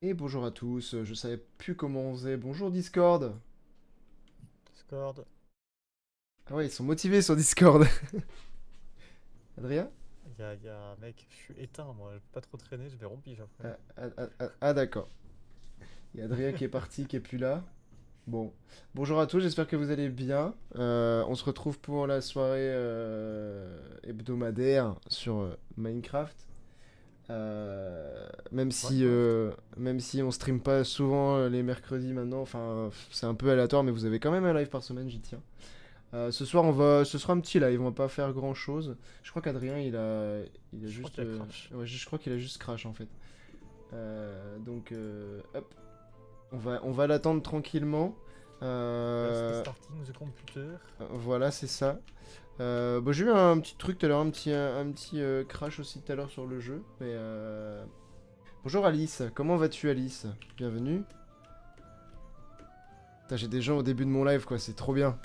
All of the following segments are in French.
Et bonjour à tous, je savais plus comment on faisait. Bonjour Discord. Discord. Ah ouais, ils sont motivés sur Discord. Adrien? Mec, je suis éteint moi, je peux pas trop traîner, je vais rompre après. D'accord. Il y a Adrien qui est parti, qui est plus là. Bon. Bonjour à tous, j'espère que vous allez bien. On se retrouve pour la soirée hebdomadaire sur Minecraft. Même si, Minecraft. même si on stream pas souvent les mercredis maintenant, enfin c'est un peu aléatoire, mais vous avez quand même un live par semaine, j'y tiens. Ce soir, ce sera un petit live, on va pas faire grand chose. Je crois qu'Adrien, il a Je crois juste, qu'il y a Crash. ouais, je crois qu'il a juste crash en fait. Hop, on va l'attendre tranquillement. Just Euh, starting the computer. voilà, c'est ça. Bon, j'ai eu un petit truc tout à l'heure, un petit crash aussi tout à l'heure sur le jeu. Bonjour Alice, comment vas-tu Alice? Bienvenue. Putain, j'ai des gens au début de mon live quoi, c'est trop bien.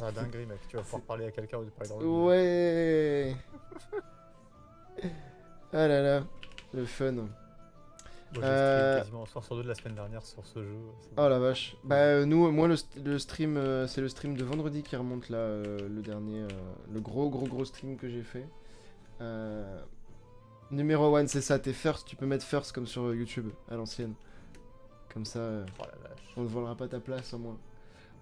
Ah C'est- dinguerie mec, tu vas pouvoir c'est- parler à quelqu'un ou parler dans le vide. Ouais. Ah là là, le fun. Moi j'ai stream Euh... quasiment un soir sur deux de la semaine dernière sur ce jeu. Oh la vache. Bah Easy. moi le stream, c'est le stream de vendredi qui remonte là, le dernier, le gros stream que j'ai fait. Euh... Numéro 1, c'est ça, t'es first, tu peux mettre first comme sur YouTube, à l'ancienne. Comme ça, Oh la vache. on ne volera pas ta place au moins.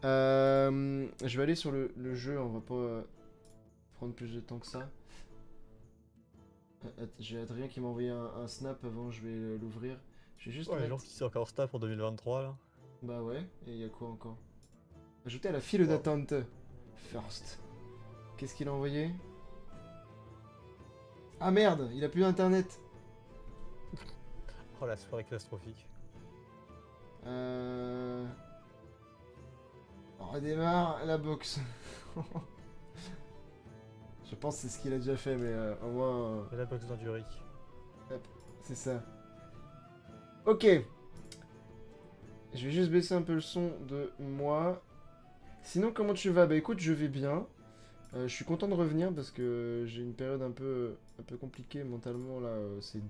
Je vais aller sur le jeu, on va pas prendre plus de temps que ça. J'ai Adrien qui m'a envoyé un snap avant, je vais l'ouvrir. Je vais juste Ouais, les gens mettre... qui sont encore staff pour 2023 là. Bah ouais, et il y a quoi encore? Ajouter à la file Wow. d'attente. First. Qu'est-ce qu'il a envoyé? Ah merde, il a plus d'internet. Oh la soirée catastrophique. Euh... On redémarre la boxe. Je pense que c'est ce qu'il a déjà fait, mais au moins... Et la box d'Enduric. hop, c'est ça. Ok. Je vais juste baisser un peu le son de moi. Sinon, comment tu vas? Bah écoute, je vais bien. Je suis content de revenir parce que j'ai une période un peu compliquée mentalement là. Ces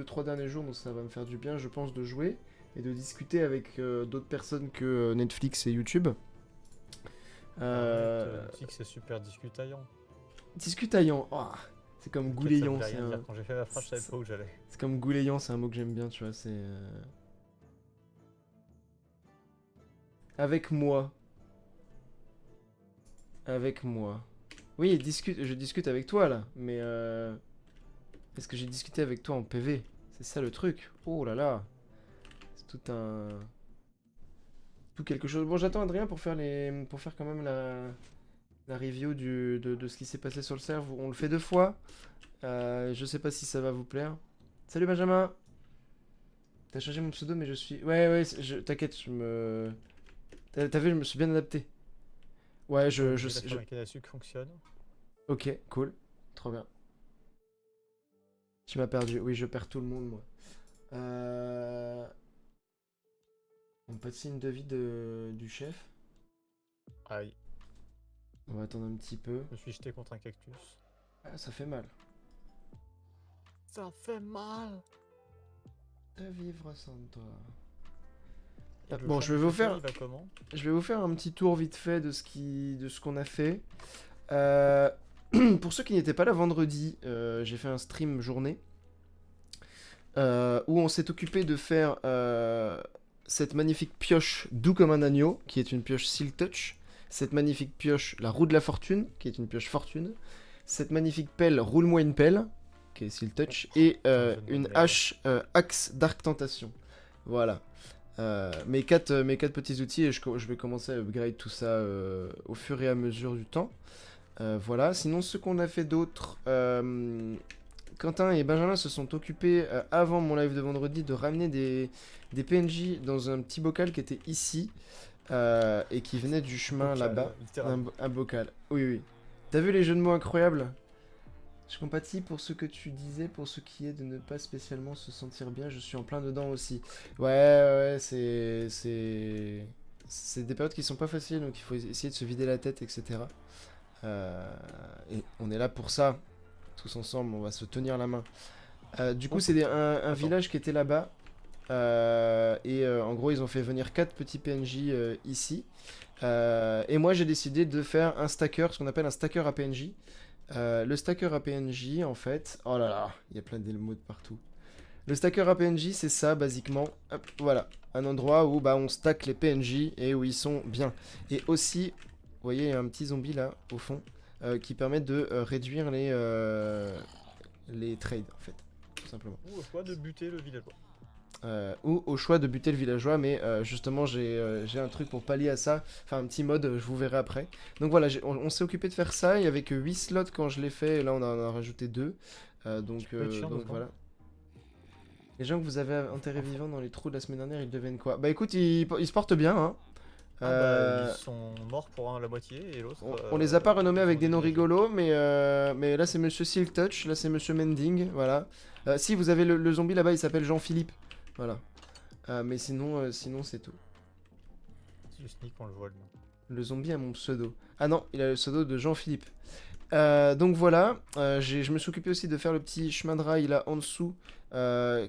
trois derniers jours, donc ça va me faire du bien, je pense, de jouer et de discuter avec d'autres personnes que Netflix et YouTube. Arrête, Euh, Netflix c'est super discutaillant. Discutaillant, oh, c'est comme T'inquiète, ça goulayant, voulait rien dire. Quand j'ai fait ma phrase, je savais pas où j'allais. c'est comme goulayant, c'est un mot que j'aime bien, tu vois. C'est avec moi, avec moi. Oui, je discute avec toi là, mais est-ce que j'ai discuté avec toi en PV? C'est ça le truc. Oh là là, c'est tout quelque chose. Bon, j'attends Adrien pour faire quand même la review de ce qui s'est passé sur le serve. On le fait deux fois. Je sais pas si ça va vous plaire. Salut Benjamin. T'as changé mon pseudo, mais je suis. Ouais, ouais, t'inquiète, je me. T'as vu, je me suis bien adapté. Ouais, Ok, la fabrique à sucre fonctionne. Ok, cool. Trop bien. Tu m'as perdu. Oui, je perds tout le monde, moi. Euh... Pas de signe de vie du chef. Aïe, On va attendre un petit peu. je me suis jeté contre un cactus. Ah, ça fait mal. Ça fait mal. À vivre sans toi. Et le Bon, champ du futur, il va comment? je vais vous faire un petit tour vite fait de ce qu'on a fait. Euh, pour ceux qui n'étaient pas là vendredi, j'ai fait un stream journée où on s'est occupé de faire cette magnifique pioche doux comme un agneau, qui est une pioche Silk Touch. Cette magnifique pioche la roue de la fortune, qui est une pioche fortune. Cette magnifique pelle roule-moi une pelle, qui est Silk Touch. Et Putain, le jeu de mots de une merde. hache axe Dark Tentation. Voilà. Mes quatre petits outils et je vais commencer à upgrade tout ça au fur et à mesure du temps. Voilà, sinon ce qu'on a fait d'autre, Quentin et Benjamin se sont occupés avant mon live de vendredi de ramener des PNJ dans un petit bocal qui était ici et qui venait du chemin là-bas. Bocal, littéralement. Un bocal, oui oui. T'as vu les jeux de mots incroyables? Je compatis pour ce que tu disais, pour ce qui est de ne pas spécialement se sentir bien, je suis en plein dedans aussi. Ouais, ouais, c'est des périodes qui sont pas faciles, donc il faut essayer de se vider la tête, etc. Euh, et on est là pour ça, tous ensemble, on va se tenir la main. Du coup, Oh, c'est un attends. village qui était là-bas. En gros, ils ont fait venir 4 petits PNJ ici. Et moi, j'ai décidé de faire un stacker, ce qu'on appelle un stacker à PNJ. Le stacker à PNJ, en fait... Oh là là, il y a plein d'émotes partout. Le stacker à PNJ, c'est ça, basiquement. Hop, voilà. Un endroit où bah, on stack les PNJ et où ils sont bien. Et aussi, vous voyez, il y a un petit zombie là, au fond, qui permet de réduire les trades, en fait. Tout simplement. Ou au choix de buter le villageois. Ou au choix de buter le villageois, mais justement j'ai un truc pour pallier à ça, enfin un petit mode, je vous verrai après. Donc voilà, on s'est occupé de faire ça, il y avait que 8 slots quand je l'ai fait, et là on en a rajouté 2. Donc voilà. Les gens que vous avez enterrés vivants dans les trous de la semaine dernière, ils deviennent quoi? Bah écoute, ils se portent bien, hein. Ils sont morts pour la moitié et l'autre... On les a pas renommés avec des noms dégagés. rigolos, mais là c'est Monsieur Silk Touch, là c'est Monsieur Mending, voilà. Si, vous avez le zombie là-bas, il s'appelle Jean-Philippe, voilà. Mais sinon c'est tout. Si je sneak, on le voit le nom. Le zombie a mon pseudo. Ah non, il a le pseudo de Jean-Philippe. Donc voilà, je me suis occupé aussi de faire le petit chemin de rail là en dessous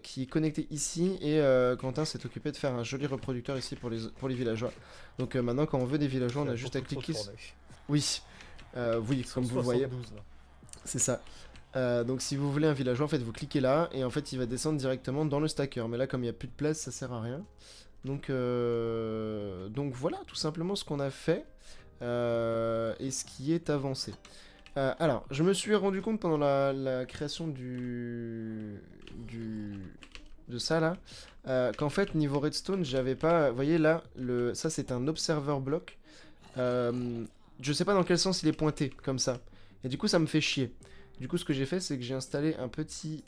qui est connecté ici. Et Quentin s'est occupé de faire un joli reproducteur ici pour les villageois. Donc maintenant, quand on veut des villageois, on a juste à cliquer. Oui, oui, comme vous le voyez. Là. C'est ça. Donc si vous voulez un villageois, en fait, vous cliquez là et en fait, il va descendre directement dans le stacker. Mais là, comme il n'y a plus de place, ça sert à rien. Donc voilà, tout simplement ce qu'on a fait et ce qui est avancé. Alors, je me suis rendu compte pendant la création de ça là, qu'en fait niveau redstone, j'avais pas, vous voyez là, ça c'est un observer block. Je sais pas dans quel sens il est pointé comme ça. Et du coup, ça me fait chier. Du coup, ce que j'ai fait, c'est que j'ai installé un petit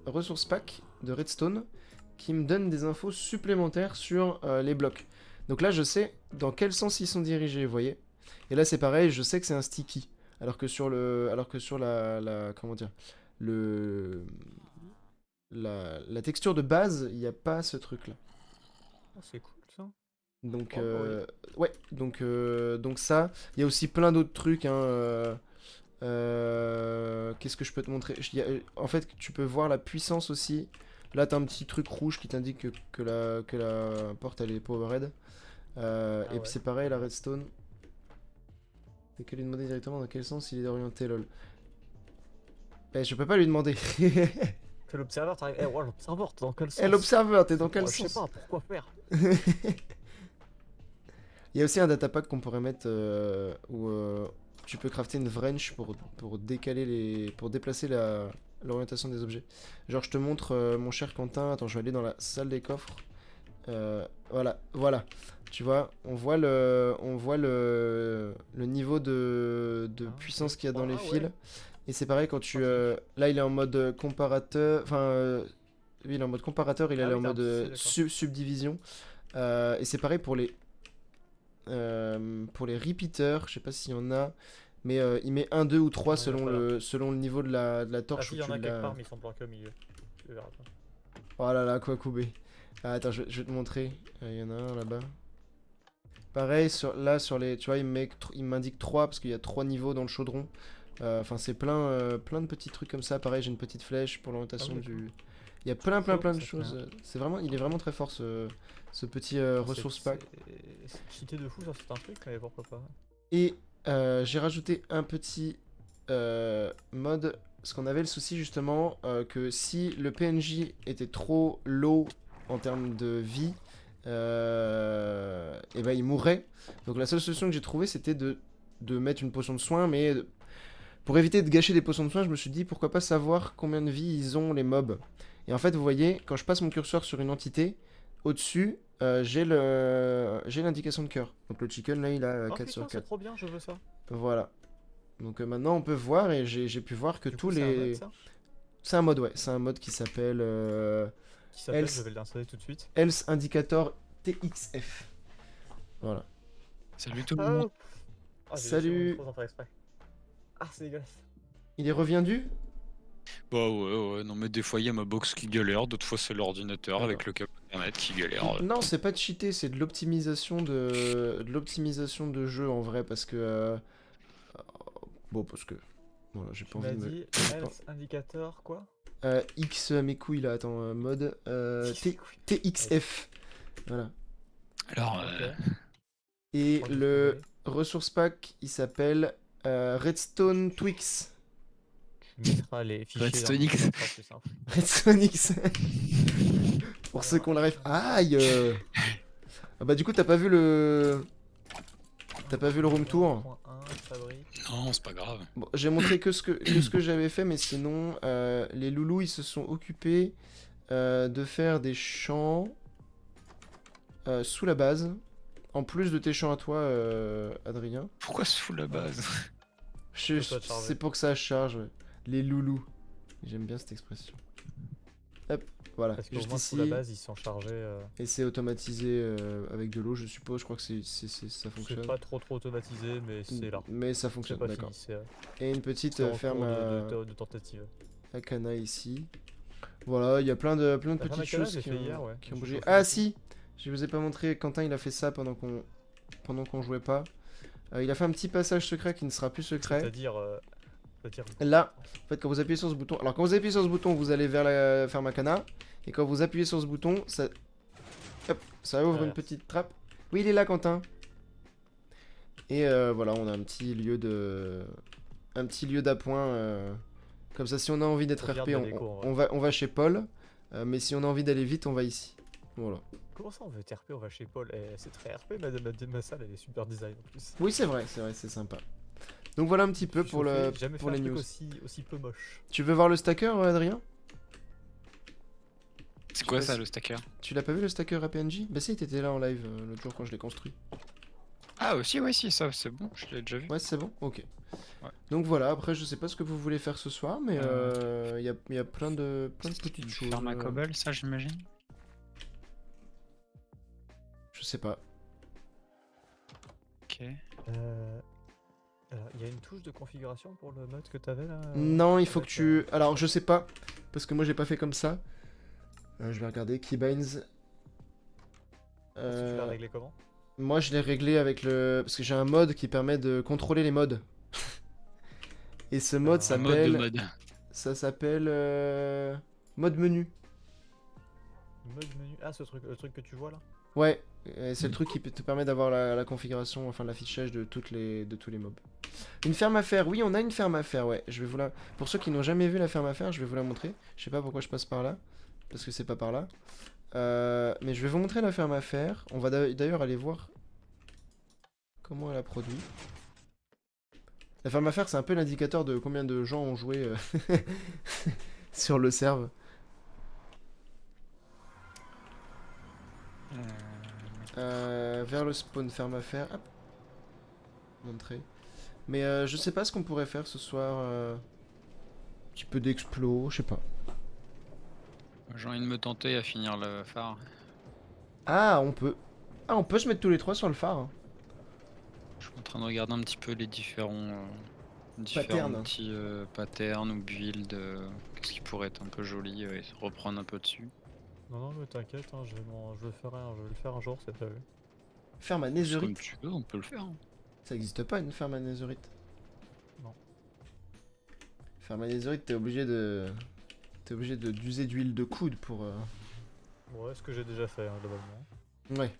resource pack de redstone qui me donne des infos supplémentaires sur les blocs. Donc là, je sais dans quel sens ils sont dirigés, vous voyez. Et là, c'est pareil, je sais que c'est un sticky. Alors que sur comment dire, la texture de base, il n'y a pas ce truc-là. Oh, c'est cool ça. Donc, oui. ouais, donc ça. Il y a aussi plein d'autres trucs, hein. Qu'est-ce que je peux te montrer? En fait, tu peux voir la puissance aussi. Là, t'as un petit truc rouge qui t'indique que la porte, elle est powered. Et puis c'est pareil, la redstone. Et qu'elle lui demander directement dans quel sens il est orienté, lol. Eh, je peux pas lui demander. Que l'observeur t'arrive. Eh, ouais, l'observeur, t'es dans quel sens? Eh, l'observeur, t'es dans quel Je sais sens? pas, pourquoi faire? Il y a aussi un datapack qu'on pourrait mettre où tu peux crafter une wrench pour déplacer l'orientation des objets. Genre, je te montre, mon cher Quentin. Attends, je vais aller dans la salle des coffres. Voilà. Tu vois, on voit le niveau de puissance qu'il y a dans les fils. Ouais. Et c'est pareil quand tu... là, il est en mode comparateur... Enfin, lui, il est en mode comparateur, il est en mode subdivision. Et c'est pareil pour les repeaters, je sais pas s'il y en a, mais il met 1, 2 ou 3 selon le niveau de la torche. Il y en a quelque part, mais ils sont planqués au milieu. Tu verras pas. Oh là là, quoi couper. Ah, attends, je vais te montrer. Il y en a un là-bas. Pareil, sur les... Tu vois, il m'indique 3 parce qu'il y a 3 niveaux dans le chaudron. Enfin, c'est plein de petits trucs comme ça. Pareil, j'ai une petite flèche pour l'orientation du... Il y a plein de choses. Il est vraiment très fort ce petit ressource pack. C'est cheaté de fou sur certains trucs, mais pourquoi pas. Et j'ai rajouté un petit mode, parce qu'on avait le souci justement que si le PNJ était trop low en termes de vie, et ben il mourrait. Donc la seule solution que j'ai trouvée, c'était de mettre une potion de soin, mais pour éviter de gâcher des potions de soin, je me suis dit pourquoi pas savoir combien de vie ils ont les mobs. Et en fait, vous voyez, quand je passe mon curseur sur une entité, au-dessus, j'ai l'indication de cœur. Donc le chicken là, il a 4 sur 4. C'est trop bien, je veux ça. Voilà. Donc maintenant, on peut voir, et j'ai pu voir que tous les... C'est un mode, ouais. C'est un mode qui s'appelle... je vais l'installer tout de suite. Else Indicator TXF. Voilà. Salut tout le monde. Salut. Ah, c'est dégueulasse. Il est reviendu? Bah ouais, non mais des fois il y a ma box qui galère, d'autres fois c'est l'ordinateur avec le câble internet qui galère. Non, c'est pas de cheater, c'est de l'optimisation de jeu en vrai, parce que... Bon, parce que... Voilà, j'ai pas envie de me... Else Indicator, quoi? X mes couilles là, attends, mode TXF. Voilà. Alors, Ok. Et Prends du le forêt. ressource pack, il s'appelle Redstone Twix. Tu mettras les fichiers dans Redstone le X. ça sera plus simple. Redstone X. Pour ceux Alors, qu'on l'arrive. Aïe Ah bah du coup t'as pas vu le... T'as pas vu le room tour? Point 1, fabrique. non, c'est pas grave. Bon, j'ai montré que ce que j'avais fait, mais sinon, les loulous, ils se sont occupés de faire des champs sous la base. En plus de tes champs à toi, Adrien. Pourquoi se fout la base? Ça te charge. C'est pour que ça charge, ouais. Les loulous. J'aime bien cette expression. Hop, voilà. Parce qu'au Juste moins, ici. sous la base, ils sont chargés. Et c'est automatisé avec de l'eau, je suppose. Je crois que ça C'est fonctionne. pas trop automatisé, mais c'est là. Mais ça C'est fonctionne, pas d'accord. fini, c'est Et une petite en ferme cours à... de tentative. à Cana ici. Voilà, il y a plein de La ferme à petites Cana, choses je l'ai qui fait ont, hier, ouais. qui ont J'ai bougé. chauffé Ah dessus. si, je vous ai pas montré, Quentin il a fait ça pendant qu'on jouait pas. Il a fait un petit passage secret qui ne sera plus secret. C'est-à-dire. Là, en fait, quand vous appuyez sur ce bouton, alors quand vous appuyez sur ce bouton, vous allez vers la ferme à Cana. Et quand vous appuyez sur ce bouton, ça, hop, ça ouvre une Inverse. petite trappe. Oui, il est là, Quentin. Et voilà, on a un petit lieu d'appoint. Comme ça, si on a envie d'être Faut faire RP, de la déco, en vrai. on va chez Paul. Mais si on a envie d'aller vite, on va ici. Voilà. Comment ça on veut être RP, on va chez Paul? C'est très RP, ma salle elle est super design en plus. Oui, c'est vrai, c'est sympa. Donc voilà un petit peu Je suis pour, chauffé, le, j'ai jamais pour fait les un truc news. aussi peu moche. Tu veux voir le stacker, Adrien? C'est quoi sais ça, pas le stacker? Tu l'as pas vu le stacker APNJ? Bah si, t'étais là en live l'autre jour quand je l'ai construit. Ah, aussi, ouais, si, ça, c'est bon, je l'ai déjà vu. Ouais, c'est bon? Ok. Ouais. Donc voilà, après je sais pas ce que vous voulez faire ce soir, mais il y a plein de petites choses. Ferme à cobble, ça, j'imagine. Je sais pas. Ok. Il y a une touche de configuration pour le mode que t'avais là? Non, il faut que avec, tu... Alors je sais pas, parce que moi j'ai pas fait comme ça. Je vais regarder, Keybinds. Tu l'as réglé comment? Moi je l'ai réglé avec le... Parce que j'ai un mode qui permet de contrôler les modes. Et ce mode Un Un mode de s'appelle... mode. Ça s'appelle... Mode menu. Mode menu. Ah, le truc que tu vois là? Ouais, c'est le truc qui te permet d'avoir la configuration, enfin l'affichage de tous les mobs. Une ferme à faire, oui on a une ferme à faire, ouais. Je vais vous la... Pour ceux qui n'ont jamais vu la ferme à faire, je vais vous la montrer. Je sais pas pourquoi je passe par là, parce que c'est pas par là. Mais je vais vous montrer la ferme à faire. On va d'ailleurs aller voir comment elle a produit. La ferme à faire, c'est un peu l'indicateur de combien de gens ont joué sur le serve. Vers le spawn, ferme à faire. Hop. Montrer. Mais je sais pas ce qu'on pourrait faire ce soir. Un petit peu d'explo, je sais pas. J'ai envie de me tenter à finir le phare. Ah, on peut. Ah, on peut se mettre tous les trois sur le phare. Hein. Je suis en train de regarder un petit peu les différents Patterns. petits patterns ou builds. Qu'est-ce qui pourrait être un peu joli et reprendre un peu dessus. Non, non, mais t'inquiète, hein, je vais le faire un jour, c'est prévu. Ferme à Comme Netherite. tu veux, on peut le faire. Hein. Ça existe pas une ferme à Netherite. Non. Ferme à Netherite, t'es obligé de. T'es obligé d'user d'huile de coude pour. Ouais, ce que j'ai déjà fait, hein, globalement. Ouais.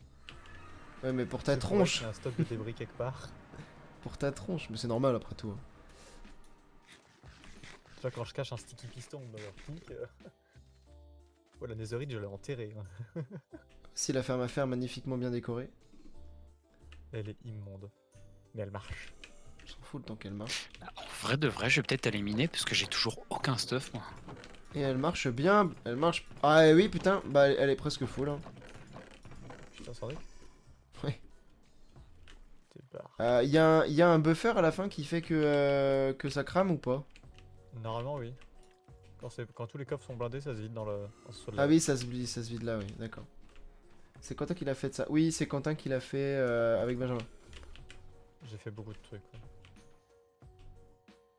Ouais, mais pour ta C'est pour tronche. qu'il y ait un stock de débris quelque part. Pour ta tronche, mais c'est normal après tout. Hein. Tu vois, quand je cache un sticky piston dans leur pic. Ouais, la netherite, je l'ai enterrée. Hein. Si la ferme à faire magnifiquement bien décorée. Elle est immonde. Mais elle marche. Je s'en fous le temps qu'elle marche. En vrai de vrai, je vais peut-être aller miner parce que j'ai toujours aucun stuff moi. Et elle marche bien. Elle marche. Ah oui, putain. Bah, elle est presque full. Hein. Putain, sans vrai. Ouais. T'es barre. Y a un buffer à la fin qui fait que ça crame ou pas? Normalement, oui. Quand tous les coffres sont blindés, ça se vide dans le sous-sol. Ah oui, ça se vide là, oui, d'accord. C'est Quentin qui l'a fait de ça. Oui, c'est Quentin qui l'a fait avec Benjamin. J'ai fait beaucoup de trucs. Ouais.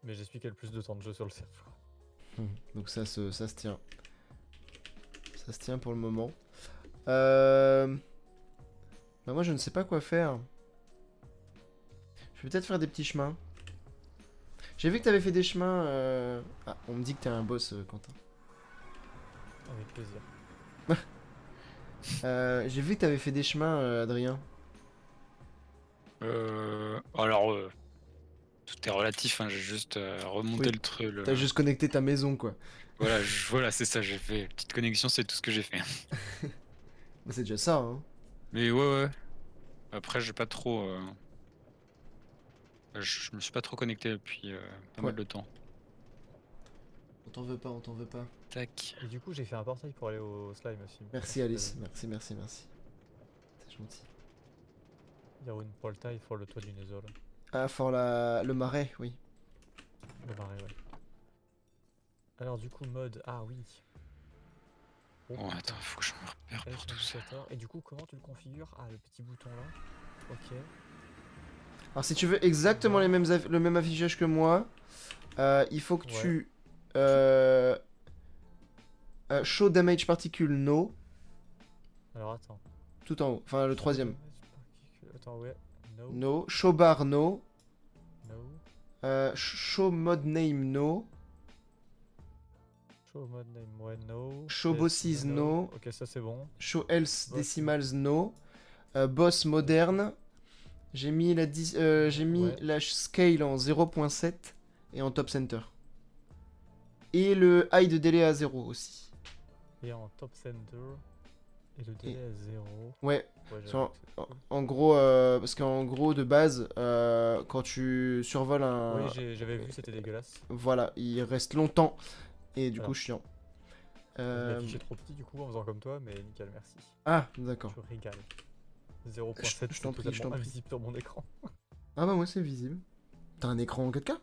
Mais j'ai le plus de temps de jeu sur le serveur. Donc ça se tient. Ça se tient pour le moment. Bah moi je ne sais pas quoi faire. Je vais peut-être faire des petits chemins. J'ai vu que t'avais fait des chemins. Ah, on me dit que t'es un boss, Quentin. Avec plaisir. J'ai vu que t'avais fait des chemins, Adrien. Alors, tout est relatif, hein, j'ai juste remonté Oui. le truc. T'as juste connecté ta maison, quoi. Voilà, voilà, c'est ça, j'ai fait. Petite connexion, c'est tout ce que j'ai fait. Bah, c'est déjà ça, hein. Mais ouais. Après, j'ai pas trop. Je me suis pas trop connecté depuis pas Ouais. mal de temps. On t'en veut pas, on t'en veut pas. Tac. Et du coup, j'ai fait un portail pour aller au slime aussi. Merci, Alice. Merci. C'est gentil. Il y a une portail pour le toit du Nether, là. Ah, le marais, oui. Le marais, ouais. Alors, du coup, mode. Ah oui. Oh, Bon, putain. attends, faut que je me repère pour tout ça. Indicateur. Et du coup, comment tu le configures? Ah, le petit bouton là. Ok. Alors, si tu veux exactement le même affichage que moi, il faut que Ouais. tu... show damage particule no, Alors, attends. tout en haut. Enfin, le troisième. Attends, ouais. No. No. Show bar no. No. Show mode name no. Show mode name, ouais, no. Show Yes, bosses no. Ok, ça c'est bon. Show else Boss, decimals no. Boss moderne. J'ai mis Ouais. la scale en 0.7 et en top center. Et le hide délai à 0 aussi. Et en top center. Et le délai à 0. Ouais, Ouais, en gros, parce qu'en gros, de base, quand tu survoles un... Oui, j'avais vu, c'était dégueulasse. Voilà, il reste longtemps, et du Voilà. coup, chiant. Je l'ai affiché trop petit du coup en faisant comme toi, mais nickel, merci. Ah, d'accord. Je régale. 0.7, Je t'en c'est prie, je t'en totalement prie. invisible sur mon écran. Ah bah moi, c'est visible. T'as un écran en 4K?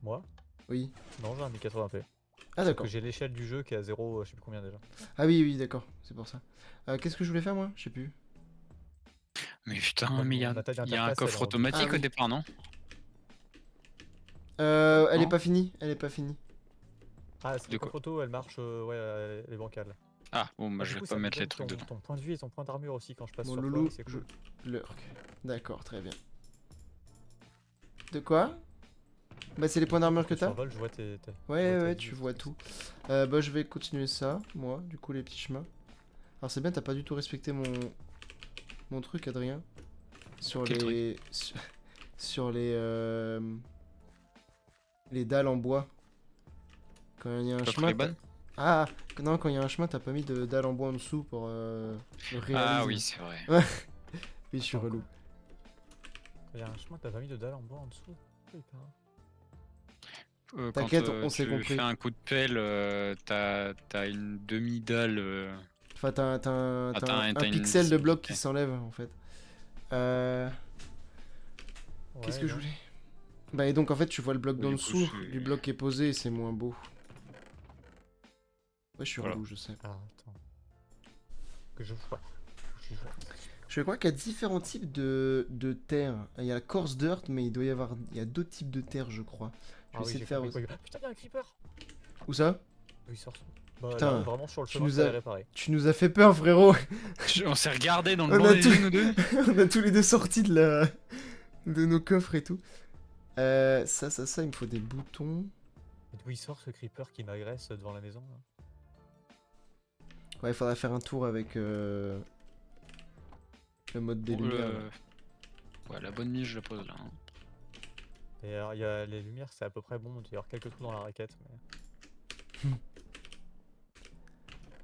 Moi? Oui. Non, j'ai un 1080p. Ah, Sauf d'accord. que j'ai l'échelle du jeu qui est à 0, je sais plus combien déjà. Ah oui, d'accord, c'est pour ça. Qu'est-ce que je voulais faire, moi? Je sais plus. Mais putain, Bah, mais il y a la taille un d'interface, coffre elle est en automatique Ah oui. au départ, non? Elle est Non. pas finie, elle est pas finie. Ah, c'est De le quoi? photo, elle marche, ouais, elle est bancale. Ah, bon, bah Ah, je du vais coup, pas ça me mettre les donne trucs dedans. ton point de vue et ton point d'armure aussi quand je passe Mon sur loulou, toi, c'est cool. lurk. D'accord, très bien. De quoi? Bah c'est les points d'armure que Quand tu t'as? survoles, je vois Ouais, ta tu vie vois aussi. tout. Bah je vais continuer ça, moi, du coup les petits chemins. Alors c'est bien, t'as pas du tout respecté mon truc, Adrien. Sur Quel les... sur les dalles en bois. Quand il y a un Pas chemin... Freeban? Ah, non, quand il y a un chemin, t'as pas mis de dalles en bois en dessous pour le réalisme. Ah oui, c'est vrai. Oui, je suis Attends, relou. Il y a un chemin, t'as pas mis de dalle en bois en dessous? Oui, pas. Quand T'inquiète, on s'est tu compris. fais un coup de pelle, t'as une demi-dalle. Enfin, t'as un t'as une- pixel de bloc qui ouais. s'enlève, en fait. Qu'est-ce Ouais, que je non. voulais? Bah et donc en fait tu vois le bloc Oui, d'en du coup, dessous c'est- du bloc qui est posé et c'est moins beau. Ouais, je suis Voilà. relou, je sais. Ah, attends. Que je vois. Je crois qu'il y a différents types de terre. Il y a la coarse dirt, mais il y a d'autres types de terre, je crois. Je vais essayer de faire aussi. Putain, il y a un creeper! Où ça? Oui, il sort. Bah, Putain, là, vraiment sur le tu chemin, nous je as- l'ai réparé. Tu nous as fait peur, frérot. On s'est regardé dans On le a blanc des tout- yeux, nous deux. On a tous les deux sortis de nos coffres et tout. Ça, il me faut des boutons. Et d'où il sort ce creeper qui m'agresse devant la maison là? Ouais, il faudra faire un tour avec le mode des lumières. là. Ouais, la bonne mise, je la pose là. hein. Et alors, il y a les lumières, c'est à peu près bon. Il doit y avoir quelques trous dans la raquette. Mais...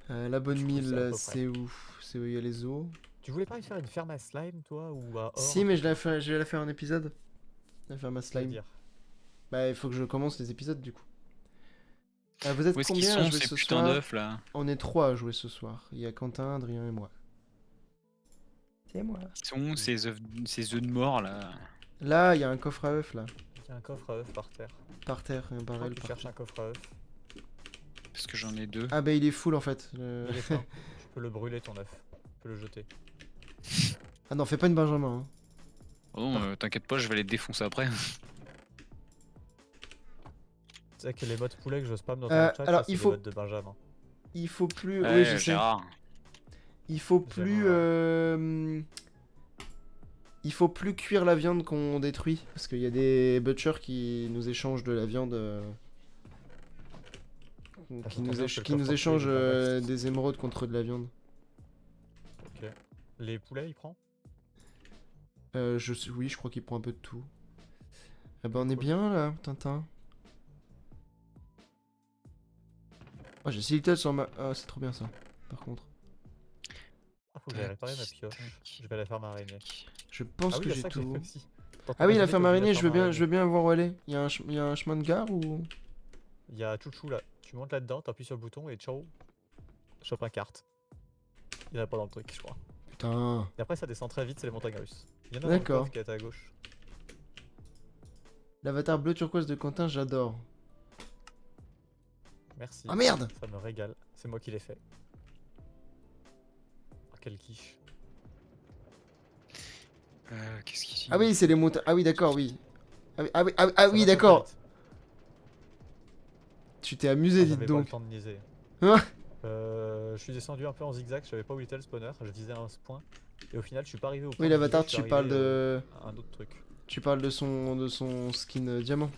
La bonne Je trouve ça à mille, peu près. c'est où? C'est où il y a les eaux? Tu voulais pas y faire une ferme à slime, toi? Ou à or? Si, mais je vais la faire en épisode. Je vais faire ma Je veux slime. dire. Bah, il faut que je commence les épisodes du coup. Vous êtes Où est-ce qu'ils combien à sont jouer ces ce putains soir? d'œufs là? On est 3 à jouer ce soir. Il y a Quentin, Adrien et moi. C'est moi. Ils sont où ces œufs de mort là? Là, il y a un coffre à œufs là. Il y a un coffre à œufs par terre. Par terre, un Je crois barrel que tu par cherches terre. un coffre à œufs. Parce que j'en ai deux. Ah bah il est full en fait. Il est plein. Tu peux le brûler ton œuf. Tu peux le jeter. Ah non, fais pas une Benjamin. Hein. Bon, t'inquiète pas, je vais les défoncer après. Tu sais que les modes poulet que je spam dans Euh, ton chat, alors, ça, c'est il les faut- modes de Benjamin. Il faut plus... Ouais, oui, je sais. Gérard. Il faut plus... Gérard. Il faut plus cuire la viande qu'on détruit. Parce qu'il y a des butchers qui nous échangent de la viande... Ça qui tombe nous, bien, c'est le qui nous coffre poulet, échange il est pas mal. des émeraudes contre de la viande. Ok. Les poulets, il prend? Oui, je crois qu'il prend un peu de tout. Ah bah on est Cool. bien là, Tintin. Oh, j'ai 6 litres sur ma... Ah, c'est trop bien ça, par contre. Ah, faut que j'aille réparer ma pioche. Je vais à la ferme araignée. Je pense Ah oui, que il y a j'ai ça que j'ai fait tout. aussi. Dans ton Ah oui, la résumé, t'as ferme oublié la araignée, ferme je araignée. veux bien voir où elle est. Il y a un chemin de gare ou... Il y a Chouchou là. Tu montes là-dedans, t'appuies sur le bouton et ciao. Chope un carte. Il y en a pas dans le truc, je crois. Putain. Et après, ça descend très vite, c'est les montagnes russes. Il y en a dans le D'accord. coffre qui est à gauche. L'avatar bleu turquoise de Quentin, j'adore. Merci. Ah merde! Ça me régale. C'est moi qui l'ai fait. Oh, quelle quiche. Qu'est-ce qu'il dit? Ah oui, c'est les montagnes. Ah oui, d'accord, oui. Ah oui, Ça va très d'accord. vite. Tu t'es amusé, Ah, dites j'avais pas le donc. temps de niaiser. Ah, Je suis descendu un peu en zigzag, je savais pas où était le spawner, je visais un point. Et au final, je suis pas arrivé au point oui, que je l'avatar, visais, je tu suis parles arrivé de... à un autre truc. Tu parles de son skin diamant.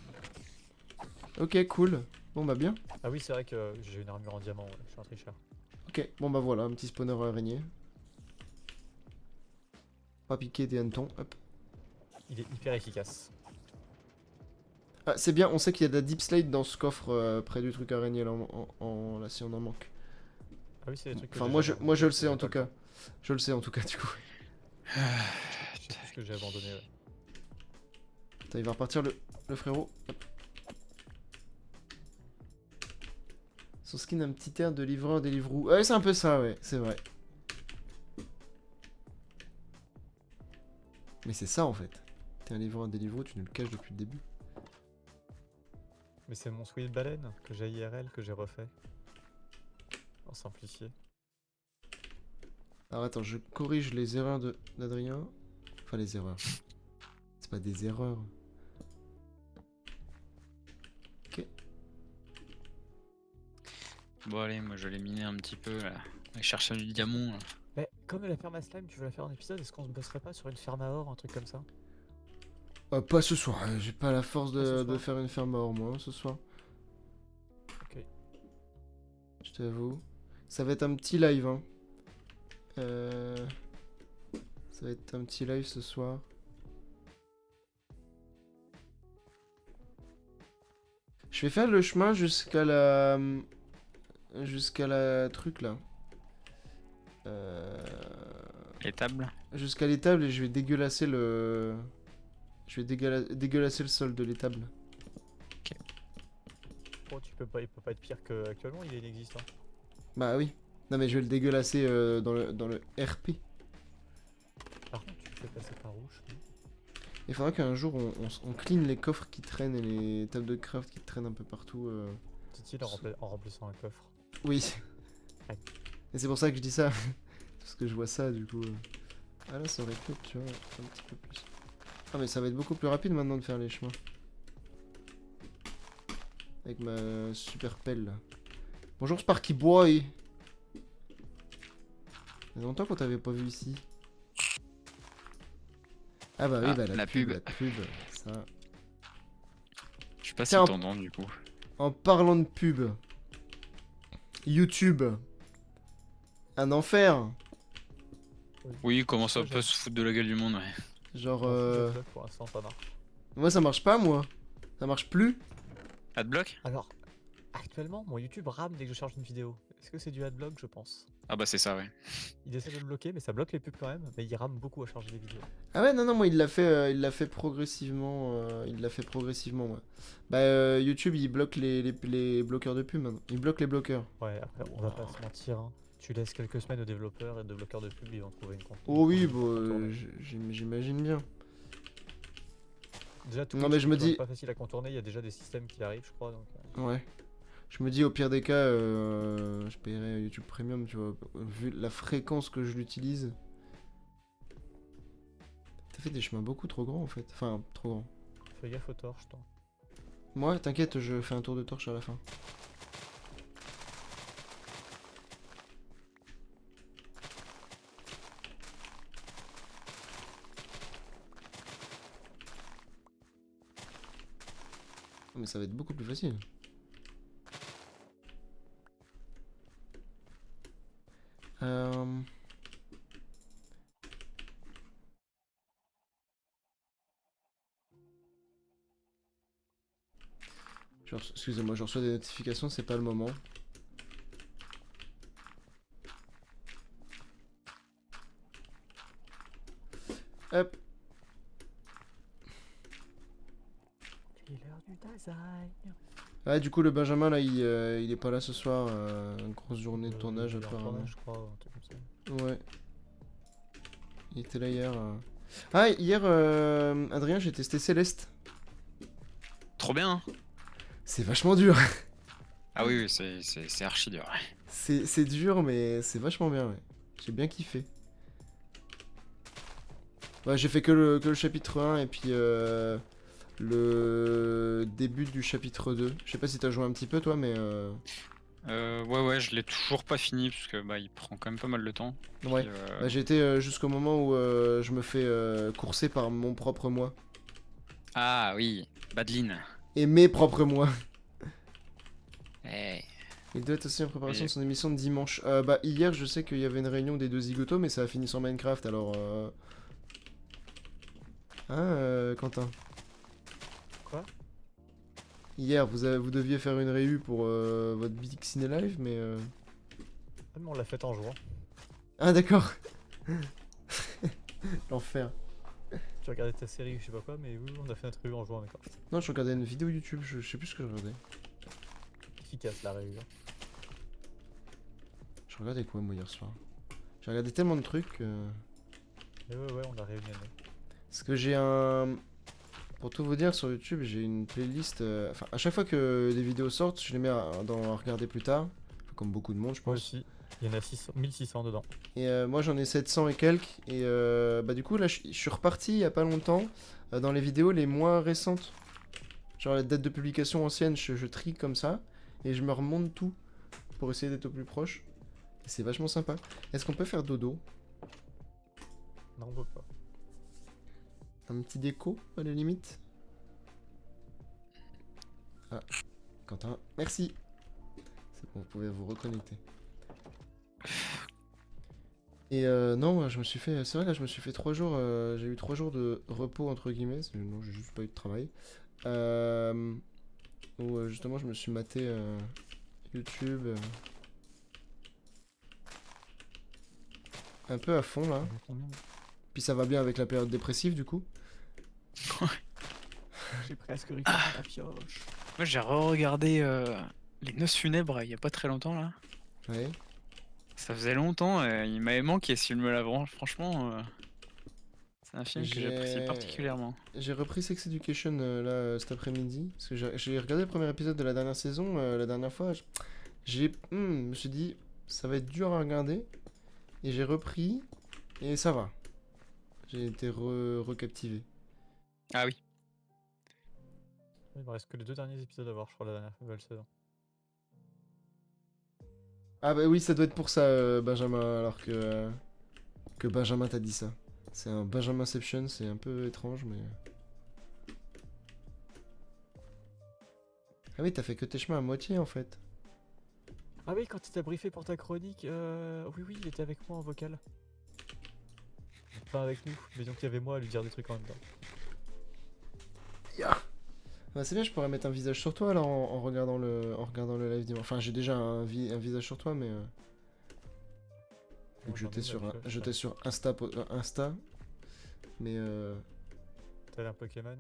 Ok, cool. Bon bah bien. Ah oui, c'est vrai que j'ai une armure en diamant, ouais, je suis un tricheur. Ok, bon bah voilà, un petit spawner araignée. Pas piquer des hannetons, hop. Il est hyper efficace. Ah, c'est bien, on sait qu'il y a de la deep slate dans ce coffre près du truc araignée là, là si on en manque. Ah oui, c'est des trucs que Enfin, j'ai moi jamais moi je le abandonnés, sais en j'ai tout pas le cas. Je le sais en tout cas, du coup. temps. Je sais plus ce que j'ai abandonné, ouais. Attends, il va repartir le frérot. Hop. Son skin a un petit air de livreur des Deliveroo. Ouais, c'est un peu ça, ouais, c'est vrai. Mais c'est ça en fait. T'es un livreur des Deliveroo, tu nous le caches depuis le début. Mais c'est mon sweet baleine que j'ai IRL, que j'ai refait. En simplifié. Alors attends, je corrige les erreurs d'Adrien. Enfin, les erreurs. C'est pas des erreurs. Ok. Bon allez, moi je vais les miner un petit peu là. Je cherche du diamant là. Mais comme la ferme à slime, tu veux la faire en épisode, est-ce qu'on se bosserait pas sur une ferme à or, un truc comme ça? Pas ce soir, j'ai pas la force Pas ce de soir faire une ferme à or moi ce soir. Ok. Je t'avoue. Ça va être un petit live, hein. Ça va être un petit live ce soir. Je vais faire le chemin jusqu'à la... Jusqu'à la truc là. Les tables. Jusqu'à l'étable et je vais dégueulasser le... Je vais dégueulasser le sol de l'étable. Oh, il peut pas être pire qu'actuellement, il est inexistant. Bah oui. Non mais je vais le dégueulasser dans le RP. Par contre, tu le fais passer par où, je sais. Il faudra qu'un jour on clean les coffres qui traînent et les tables de craft qui traînent un peu partout. Dit-il en remplissant un coffre. Oui. Ouais. Et c'est pour ça que je dis ça. Parce que je vois ça du coup. Ah là ça aurait pu être, tu vois, un petit peu plus. Ah mais ça va être beaucoup plus rapide maintenant de faire les chemins. Avec ma super pelle là. Bonjour Sparky Boy. Il y a longtemps qu'on t'avait pas vu ici. Ah bah oui, Ah, bah la pub. la pub, ça. Je suis pas si Tiens, tendance du coup. En parlant de pub, YouTube, un enfer. Oui, comment ça Moi, peut se foutre de la gueule du monde, ouais. Genre, Pour l'instant, ça marche. moi ça marche pas, moi. Ça marche plus. Adblock? Alors, actuellement, mon YouTube rame dès que je charge une vidéo. Est-ce que c'est du adblock, je pense? Ah bah c'est ça, ouais. Il essaie de le bloquer, mais ça bloque les pubs quand même. Mais il rame beaucoup à charger des vidéos. Ah ouais, non, non, moi il l'a fait progressivement. Il l'a fait progressivement, moi. Bah, YouTube il bloque les bloqueurs de pub maintenant. Il bloque les bloqueurs. Ouais, après, on va pas se mentir. Hein. Tu laisses quelques semaines aux développeurs et de bloqueurs de pub, ils vont trouver une compte. Oh oui, une bon, contourner. j'imagine bien. Déjà, tout Non, mais je me dis- pas facile à contourner. Il y a déjà des systèmes qui arrivent, je crois. Donc, Ouais. Je me dis au pire des cas, je paierai YouTube Premium, tu vois, vu la fréquence que je l'utilise. T'as fait des chemins beaucoup trop grands en fait. Enfin, trop grands. fais gaffe aux torches, toi. Moi, t'inquiète, je fais un tour de torche à la fin. Mais ça va être beaucoup plus facile. Excusez-moi, je reçois des notifications, c'est pas le moment. Hop. C'est l'heure du design. Ah, du coup, le Benjamin, là, il est pas là ce soir. Une grosse journée de tournage, Il est en apparemment. tournage, je crois, un truc comme ça. Ouais. Il était là hier. Ah, hier, Adrien, j'ai testé Céleste. Trop bien. Hein. C'est vachement dur. Ah oui, oui, c'est archi dur. Ouais. C'est dur, mais c'est vachement bien, ouais. J'ai bien kiffé. Ouais, j'ai fait que le chapitre 1 et puis le début du chapitre 2. Je sais pas si t'as joué un petit peu, toi, mais... Ouais, je l'ai toujours pas fini parce que bah il prend quand même pas mal de temps. Ouais. Puis, Bah, j'ai été jusqu'au moment où je me fais courser par mon propre moi. Ah oui, Badline. Et mes propres moi. Eh. Il doit être aussi en préparation Et- de son émission de dimanche. Bah, hier, je sais qu'il y avait une réunion des deux zigotos, mais ça a fini sur Minecraft, alors... Hein, Quentin? Quoi? Hier, vous deviez faire une réu pour votre Big Ciné Live, mais... Ah, mais on l'a fait en jouant. Ah, d'accord. L'enfer. Tu regardais ta série, je sais pas quoi, mais oui, on a fait notre revue en jouant avec. Non, je regardais une vidéo YouTube, je sais plus ce que je regardais. Efficace la revue. Je regardais quoi, moi, hier soir? J'ai regardé tellement de trucs... Mais ouais, on a réunionné. Parce que j'ai un... Pour tout vous dire, sur YouTube, j'ai une playlist... Enfin, à chaque fois que des vidéos sortent, je les mets à regarder plus tard. Comme beaucoup de monde, je Moi pense. aussi. Il y en a 1600 dedans. Et moi, j'en ai 700 et quelques. Et bah du coup, là, je suis reparti il y a pas longtemps dans les vidéos les moins récentes. Genre la date de publication ancienne, je trie comme ça. Et je me remonte tout pour essayer d'être au plus proche. Et c'est vachement sympa. Est-ce qu'on peut faire dodo? Non, on peut pas. Un petit déco, à la limite? Ah, Quentin, merci. C'est bon, vous pouvez vous reconnecter. Et non, je me suis fait... C'est vrai, là, je me suis fait 3 jours... j'ai eu 3 jours de repos, entre guillemets. Non, j'ai juste pas eu de travail. Où justement, je me suis maté YouTube... un peu à fond, là. Puis ça va bien avec la période dépressive, du coup. J'ai presque récupéré la pioche. Moi j'ai re-regardé Les Noces Funèbres il y a pas très longtemps là. Ouais. Ça faisait longtemps, il m'avait manqué ce film-là. Franchement, c'est un film que j'apprécie particulièrement. J'ai repris Sex Education là cet après-midi. Parce que j'ai regardé le premier épisode de la dernière saison la dernière fois. Je me suis dit, ça va être dur à regarder. Et j'ai repris. Et ça va. J'ai été recaptivé. Ah oui. Il me reste que les 2 derniers épisodes à voir, je crois, la dernière nouvelle saison. Ah bah oui, ça doit être pour ça, Benjamin, alors que Benjamin t'a dit ça. C'est un Benjaminception, c'est un peu étrange, mais... Ah oui, t'as fait que tes chemins à moitié, en fait. Ah oui, quand tu t'as briefé pour ta chronique, oui, il était avec moi en vocal. Pas avec nous, mais donc il y avait moi à lui dire des trucs en même temps. Bah c'est bien, je pourrais mettre un visage sur toi, là, en regardant le live dimanche. Enfin, j'ai déjà un visage sur toi, mais... Vu que j'étais sur Insta, mais T'as un Pokémon?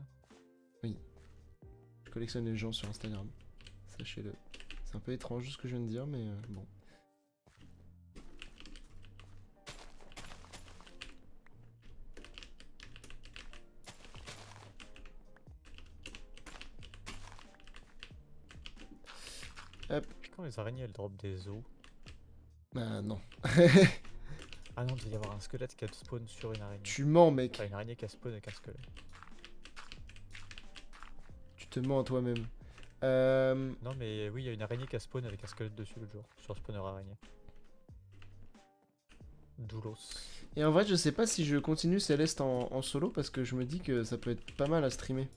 je collectionne les gens sur Instagram. Sachez-le. C'est un peu étrange ce que je viens de dire, mais bon. Hop. Puis quand les araignées elles drop des os. Bah non. Ah non, il devait y avoir un squelette qui a spawn sur une araignée. Tu mens, mec. Enfin, une araignée qui a spawn avec un squelette. Tu te mens à toi-même. Non, mais oui, il y a une araignée qui a spawn avec un squelette dessus l'autre jour, sur le spawner araignée. Doulos. Et en vrai, je sais pas si je continue Céleste en solo parce que je me dis que ça peut être pas mal à streamer.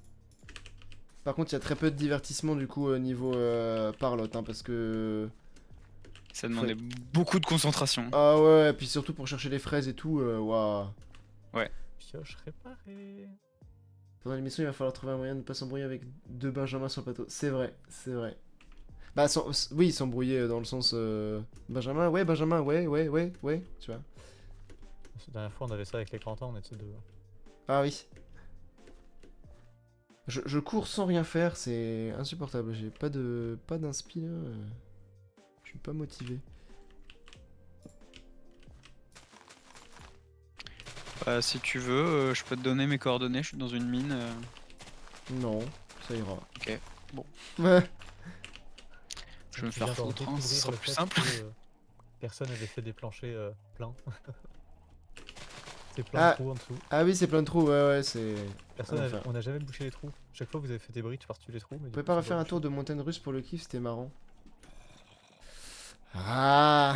Par contre, il y a très peu de divertissement du coup au niveau parlotte, hein, parce que... Ça demandait beaucoup de concentration. Ah ouais, et puis surtout pour chercher les fraises et tout, waouh. Pioche réparée. Pendant l'émission, il va falloir trouver un moyen de ne pas s'embrouiller avec deux Benjamin sur le plateau. C'est vrai, c'est vrai. Bah, oui, s'embrouiller dans le sens Benjamin, ouais, tu vois. La dernière fois, on avait ça avec les Quentin, on était deux. Ah oui. Je cours sans rien faire, c'est insupportable. J'ai pas d'inspi là. Je suis pas motivé. Bah, si tu veux, je peux te donner mes coordonnées, je suis dans une mine. Non, ça ira. Ok, bon. Ouais. Je vais me Tu faire viens d'en foutre, hein, ce découvrir sera le plus fait simple. que, personne avait fait des planchers pleins. C'est plein de Ah. trous en dessous. Ah oui, c'est plein de trous, ouais, c'est... Personne un avait- enfer. on n'a jamais bouché les trous. Chaque fois, vous avez fait des bridges par-dessus les trous. Mais Vous du pouvez coup, pas c'est refaire un bouché. tour de montagne russe pour le kiff, c'était marrant. Ah.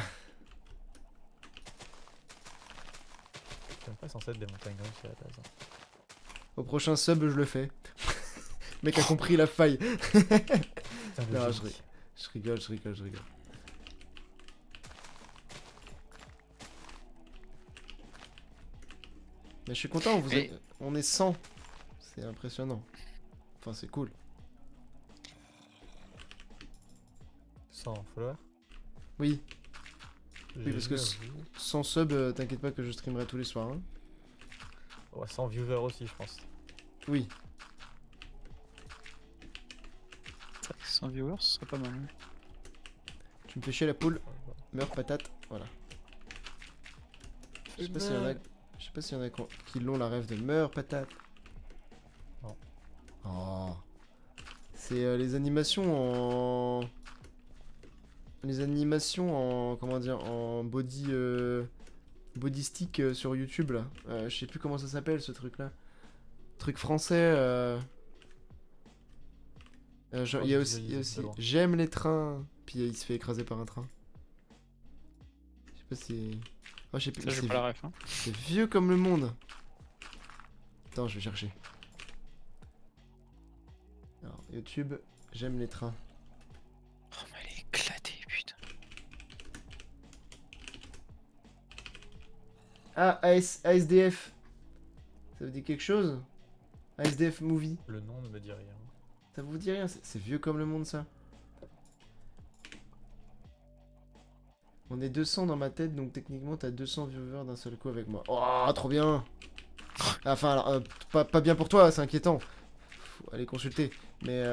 C'est même pas censé être des montagnes russes à la base. Au prochain sub, je le fais. Le mec a compris la faille. Putain, le Non, génie. Je rigole. Mais je suis content, on est 100. C'est impressionnant. Enfin, c'est cool. 100 followers. Oui, J'ai parce vu que un view. 100 subs, t'inquiète pas que je streamerai tous les soirs. Hein. Ouais, 100 viewers aussi, je pense. Oui. 100 viewers, ce serait pas mal. Tu me fais chier la poule. Meurs patate. Voilà. Je sais pas s'il y en a qui l'ont la rêve de meurs patate. Non. Oh. C'est les animations en... Les animations en... Comment dire? En body stick sur YouTube là. Je sais plus comment ça s'appelle ce truc là. Truc français. Il y a aussi j'aime les trains. Puis il se fait écraser par un train. Je sais pas si... Oh, je sais plus. Ça, j'ai pas la ref. Hein. C'est vieux comme le monde. Attends, je vais chercher. Alors, YouTube, j'aime les trains. Oh, mais elle est éclatée, putain. Ah, ASDF. Ça vous dit quelque chose? ASDF Movie. Le nom ne me dit rien. Ça vous dit rien? C'est vieux comme le monde, ça. On est 200 dans ma tête, donc techniquement, t'as 200 viewers d'un seul coup avec moi. Oh, trop bien! Enfin, alors, pas bien pour toi, c'est inquiétant. Faut aller consulter. Mais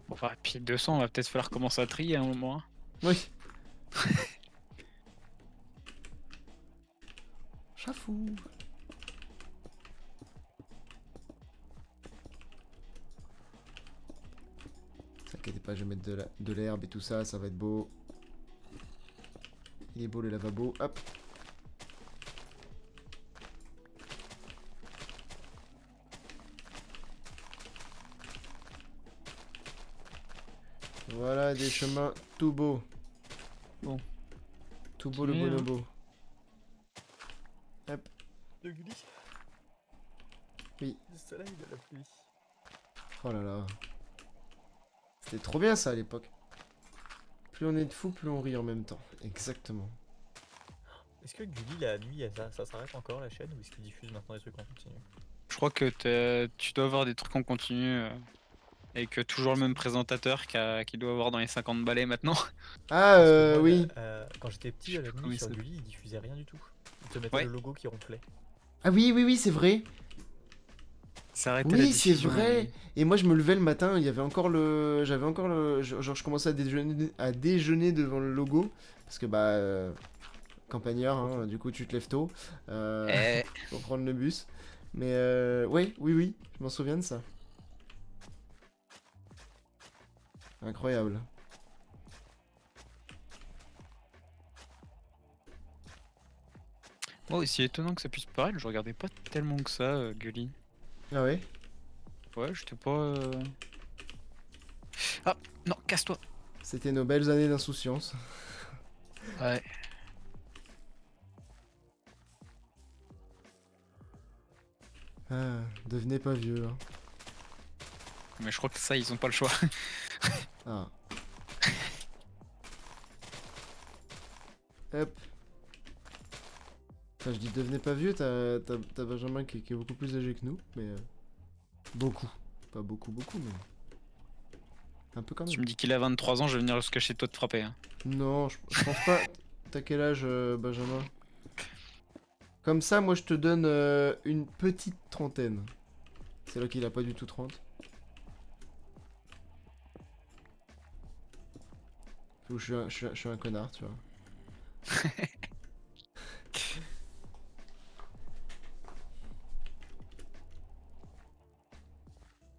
Bon, bah, puis 200, on va peut-être falloir commencer à trier à un moment. Hein. oui. Chafou. T'inquiète pas, je vais mettre de l'herbe et tout ça, ça va être beau. Il est beau le lavabo, hop. Voilà des chemins tout beaux. Bon. Tout beau le Bien. bonobo. Hop. De Gulli. Oui. Le soleil de la pluie. Oh là là. C'était trop bien ça à l'époque. Plus on est de fous, plus on rit en même temps. Exactement. Est-ce que Gulli, la nuit, ça s'arrête encore la chaîne ou est-ce qu'il diffuse maintenant des trucs en continu? Je crois que tu dois avoir des trucs en continu. Et que toujours le même présentateur qui doit avoir dans les 50 balais maintenant. Ah, Parce que moi, oui. quand j'étais petit, Je à sais la plus comment nuit il sur s'appelle. Gulli, il diffusait rien du tout. Il te mettait Ouais. le logo qui ronflait. Ah oui, c'est vrai. Ça arrêtait la Oui, c'est diffusion, vrai. Et moi, je me levais le matin, il y avait encore le... J'avais encore le... Genre, je commençais à déjeuner devant le logo. Parce que, bah... campagnard, hein, du coup, tu te lèves tôt. Eh, Pour prendre le bus. Mais, oui, je m'en souviens de ça. Incroyable. moi aussi étonnant que ça puisse paraître, je regardais pas tellement que ça, Gulli. Ah ouais? Ouais, j'étais pas... Ah, non, casse-toi. C'était nos belles années d'insouciance. Ouais. Ah, devenez pas vieux. Hein. Mais je crois que ça, ils ont pas le choix. Ah. Hop. Enfin, je dis devenez pas vieux, t'as Benjamin qui est beaucoup plus âgé que nous, mais beaucoup. Pas beaucoup, mais un peu quand Tu même. me dis qu'il a 23 ans, je vais venir jusqu'à chez toi te frapper. Hein. Non, je pense pas. T'as quel âge, Benjamin? Comme ça, moi je te donne une petite trentaine. C'est là qu'il a pas du tout 30. Ou je suis un connard, tu vois.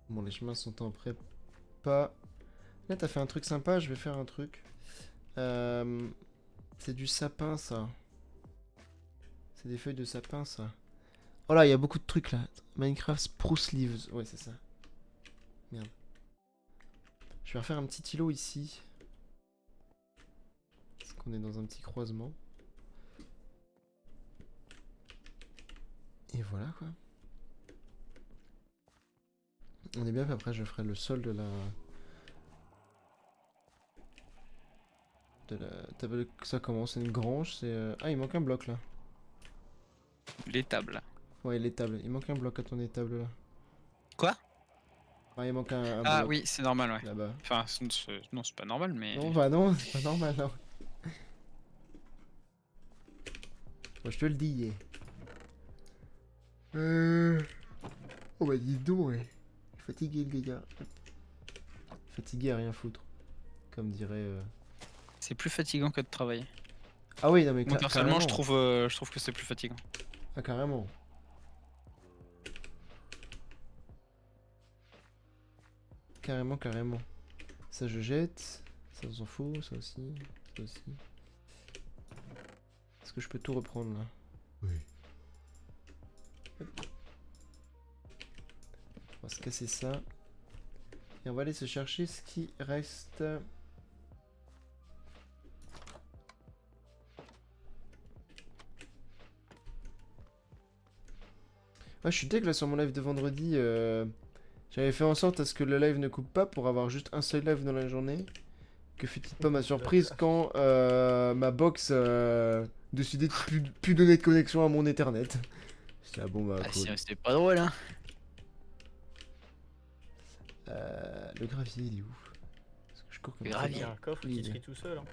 Bon, les chemins sont en prépa. Là, t'as fait un truc sympa, je vais faire un truc. C'est du sapin, ça. C'est des feuilles de sapin, ça. Oh là, il y a beaucoup de trucs, là. Minecraft Spruce Leaves. Ouais, c'est ça. Merde. Je vais refaire un petit îlot ici. Parce qu'on est dans un petit croisement. Et voilà, quoi. On est bien, puis après je ferai le sol de la... T'appelles ça comment? C'est une grange, c'est... Ah, il manque un bloc, là. L'étable. Ouais, l'étable. Il manque un bloc à ton étable, là. Quoi? Ah, il manque un Ah bloc, oui, c'est normal, ouais. là-bas. Enfin, non, c'est pas normal, mais... Non, bah non, c'est pas normal, non. Moi, je te le dis, Oh bah dis donc, ouais. Fatigué, le gars. Fatigué à rien foutre. Comme dirait... C'est plus fatigant que de travailler. Ah oui, non mais Moi, personnellement, carrément. je trouve que c'est plus fatigant. Ah, carrément. Carrément, carrément. Ça, je jette. Ça, on s'en fout. Ça aussi. Ça aussi. Est-ce que je peux tout reprendre, là? Oui. On va se casser ça. Et on va aller se chercher ce qui reste. Ouais, je suis deg là sur mon live de vendredi. J'avais fait en sorte à ce que le live ne coupe pas pour avoir juste un seul live dans la journée. Que fut-il pas ma surprise quand ma box décidait de plus donner de connexion à mon Ethernet. J'étais bon bah cool. C'était pas drôle, hein. Le gravier il est où? Parce que je cours comme Le ça. gravier. Il y a un coffre qui trie tout seul. Hein.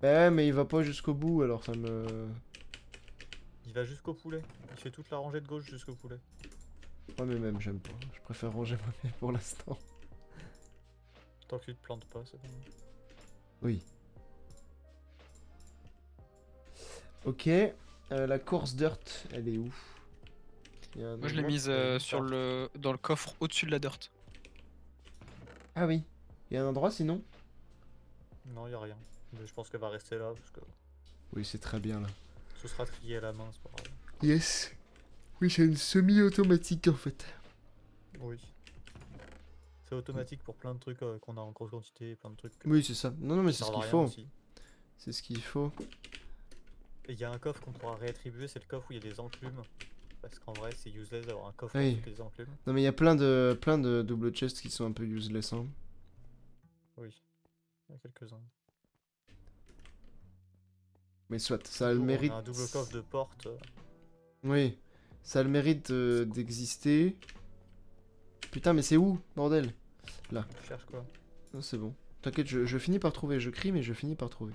Ouais, mais il va pas jusqu'au bout alors ça me... Il va jusqu'au poulet. Il fait toute la rangée de gauche jusqu'au poulet. Ouais mais même j'aime pas. Je préfère ranger moi-même pour l'instant. Tant que tu te plantes pas, c'est bon. Oui. Ok. La course dirt, elle est où? Moi, je l'ai mise dans le coffre au-dessus de la dirt. Ah oui. Il y a un endroit sinon? Non, y a rien. Mais je pense qu'elle va rester là parce que Oui, c'est très bien là. ce sera trié à la main, c'est pas grave. Yes. Oui, c'est une semi-automatique en fait. Oui. C'est automatique pour plein de trucs qu'on a en grosse quantité, plein de trucs. Oui, c'est ça. Non, non, mais qui c'est ce servent à qu'il rien faut. aussi. C'est ce qu'il faut. Et il y a un coffre qu'on pourra réattribuer, c'est le coffre où il y a des enclumes. Parce qu'en vrai, c'est useless d'avoir un coffre Oui. avec des enclumes. Non, mais il y a plein de double chests qui sont un peu useless. Hein. Oui. Il y a quelques-uns. Mais soit, ça a le Toujours, mérite. On a un double coffre de porte. Oui, ça a le mérite d'exister. Putain, mais c'est où, bordel? Là. Tu cherches quoi? Non, c'est bon. T'inquiète, je finis par trouver. Je crie, mais je finis par trouver.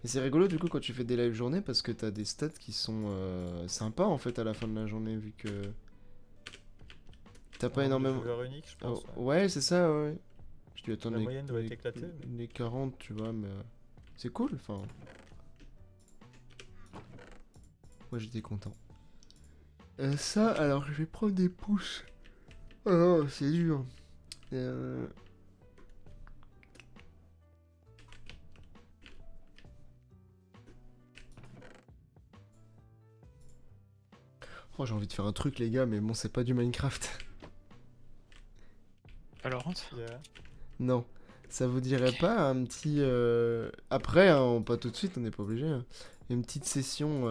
Et c'est rigolo du coup quand tu fais des live journées parce que t'as des stats qui sont sympas en fait à la fin de la journée vu que t'as pas énormément... Joueur unique, je pense. Oh, ouais, c'est ça, ouais. Je dis attends, La moyenne doit être éclatée, mais- les 40, tu vois, mais c'est cool, enfin... Moi j'étais content. Ça, alors je vais prendre des pouces. Oh, c'est dur. Oh, j'ai envie de faire un truc, les gars, mais bon, c'est pas du Minecraft. Alors, Yeah. Non. Ça vous dirait pas un petit... Après, hein, pas tout de suite, on n'est pas obligé. Hein. Une petite session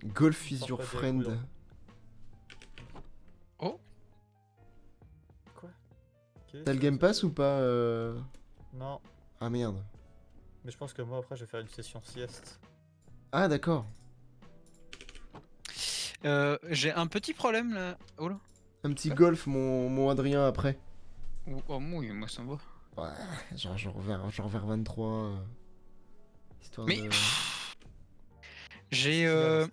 Golf is Sans your pas dire friend. coudre. T'as le Game Pass ou pas Non, Ah merde. mais je pense que moi après je vais faire une session sieste. Ah d'accord. J'ai un petit problème là. Oh là. Un petit Quoi golf, mon Adrien après. Oh, oui, moi ça me va. Ouais, genre vers 23. Histoire Mais de... j'ai. Signal, ça.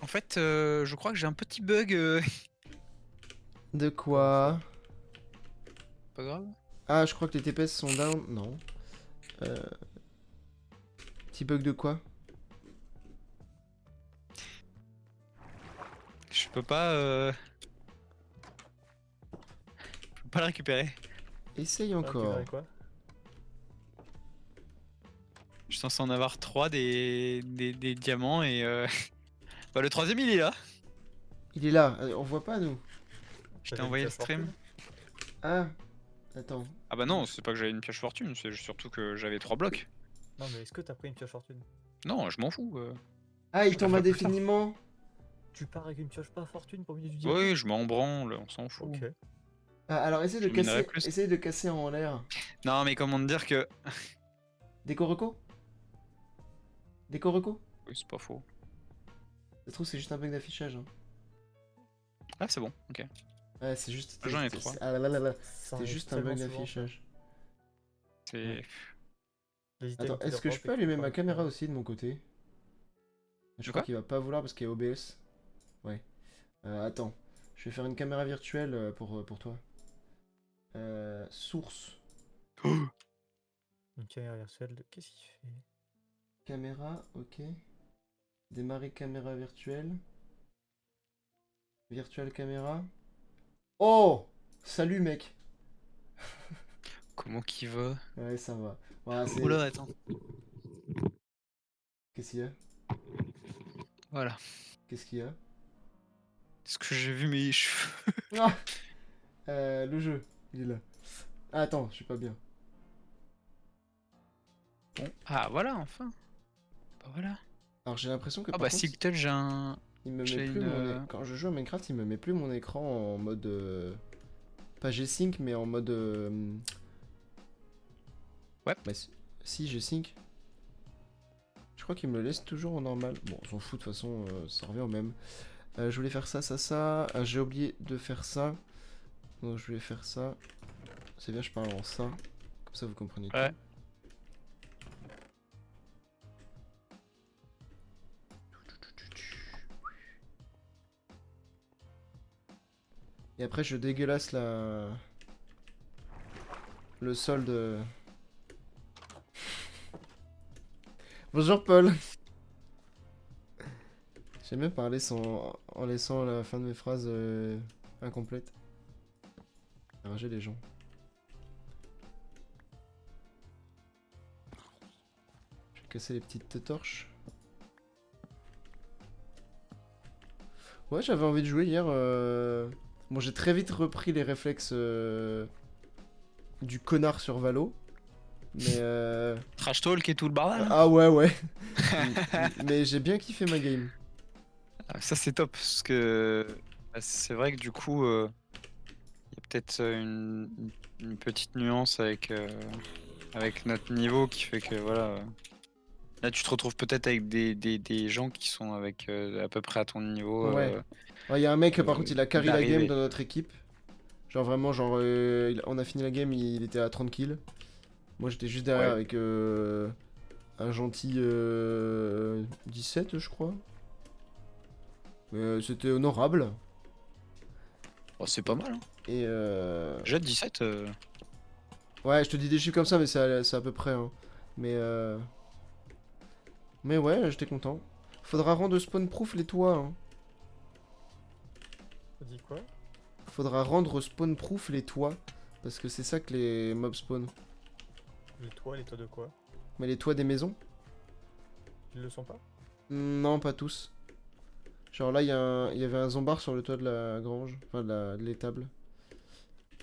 En fait, je crois que j'ai un petit bug. De quoi? Pas grave. Ah, je crois que les TPS sont down. Non. Euh... Petit bug de quoi? Je peux pas. Je peux pas le récupérer. Essaye Ah, encore. récupérer quoi? Je suis censé en avoir 3 des diamants et. Bah, le troisième il est là. Il est là, on voit pas nous. Je T'as t'ai fait une envoyé le pioche stream. fortune? Ah, attends. Ah bah non, c'est pas que j'avais une pioche fortune, c'est surtout que j'avais 3 blocs. Non, mais est-ce que t'as pris une pioche fortune? Non, je m'en fous. Ah, il Je tombe la ferai plus tard. indéfiniment. Tu pars avec une pioche pas fortune pour milieu du diamant? Oui, je m'en branle, on s'en fout. Ok. Ah, alors essaye de Je minerai casser, plus. essaye de casser en l'air. Non, mais comment te dire que. Décoroco? Décoroco? Oui, c'est pas faux. Ça se trouve, c'est juste un bug d'affichage. Hein. Ah, c'est bon, ok. Ouais, c'est juste. J'en ai 3. Ah là là là là. Ça C'était arrive juste un bug tellement souvent, ça. d'affichage. C'est. Les Attends, items qui est-ce que je drop peux et allumer qui ma drop, caméra aussi de mon côté? Je De crois quoi? qu'il va pas vouloir parce qu'il y a OBS. Ouais. Attends. Je vais faire une caméra virtuelle pour toi. Source. Une caméra virtuelle de... Qu'est-ce qu'il fait? Caméra, ok. Démarrer caméra virtuelle. Virtual caméra. Oh! Salut mec! Comment qu'il va? Ouais, ça va. Voilà, c'est... Oula, attends. Qu'est-ce qu'il y a? Voilà. Qu'est-ce qu'il y a? Est-ce que j'ai vu mes cheveux? Ah! Le jeu, il est là. Ah, attends, je suis pas bien. Bon. Ah, voilà, enfin. Bah voilà. Alors j'ai l'impression que Ah par bah, contre, Sigtel, j'ai un. il me met j'ai plus une, Quand je joue à Minecraft, il me met plus mon écran en mode... Pas G-Sync, mais en mode... Ouais. Bah, si, G-Sync. Je crois qu'il me le laisse toujours en normal. Bon, on s'en fout, de toute façon, ça revient au même. Je voulais faire ça, ça, ça. J'ai oublié de faire ça. Donc je vais faire ça. C'est bien, je parle en ça. Comme ça, vous comprenez Ouais. tout. Et après, je dégueulasse le sol de... Bonjour Paul. J'aime bien parler en laissant la fin de mes phrases incomplètes. Rager les gens. Je vais casser les petites torches. Ouais, j'avais envie de jouer hier. Bon, j'ai très vite repris les réflexes du connard sur Valo. Mais Trash Talk et tout le bordel. Ah ouais, ouais. Mais j'ai bien kiffé ma game. Ah, ça, c'est top. Parce que bah, c'est vrai que du coup, il y a peut-être une petite nuance avec notre niveau qui fait que voilà. Là, tu te retrouves peut-être avec des gens qui sont avec à peu près à ton niveau. Ouais. Il y a un mec, par contre, il a carry la game d'arrivée. dans notre équipe. Genre vraiment, genre, on a fini la game, il était à 30 kills. Moi, j'étais juste derrière Ouais. avec un gentil 17, je crois. Mais c'était honorable. Oh, c'est pas mal. Hein. Et Déjà 17. ouais, je te dis des chiffres comme ça, mais c'est à peu près. Hein. Mais ouais, j'étais content. Faudra rendre spawn proof les toits. Hein. On dit quoi? Faudra rendre spawn proof les toits. Parce que c'est ça que les mobs spawn. Les toits de quoi? Mais les toits des maisons? Ils le sont pas? Non, pas tous. Genre là, il y avait un zombard sur le toit de la grange. Enfin, de l'étable.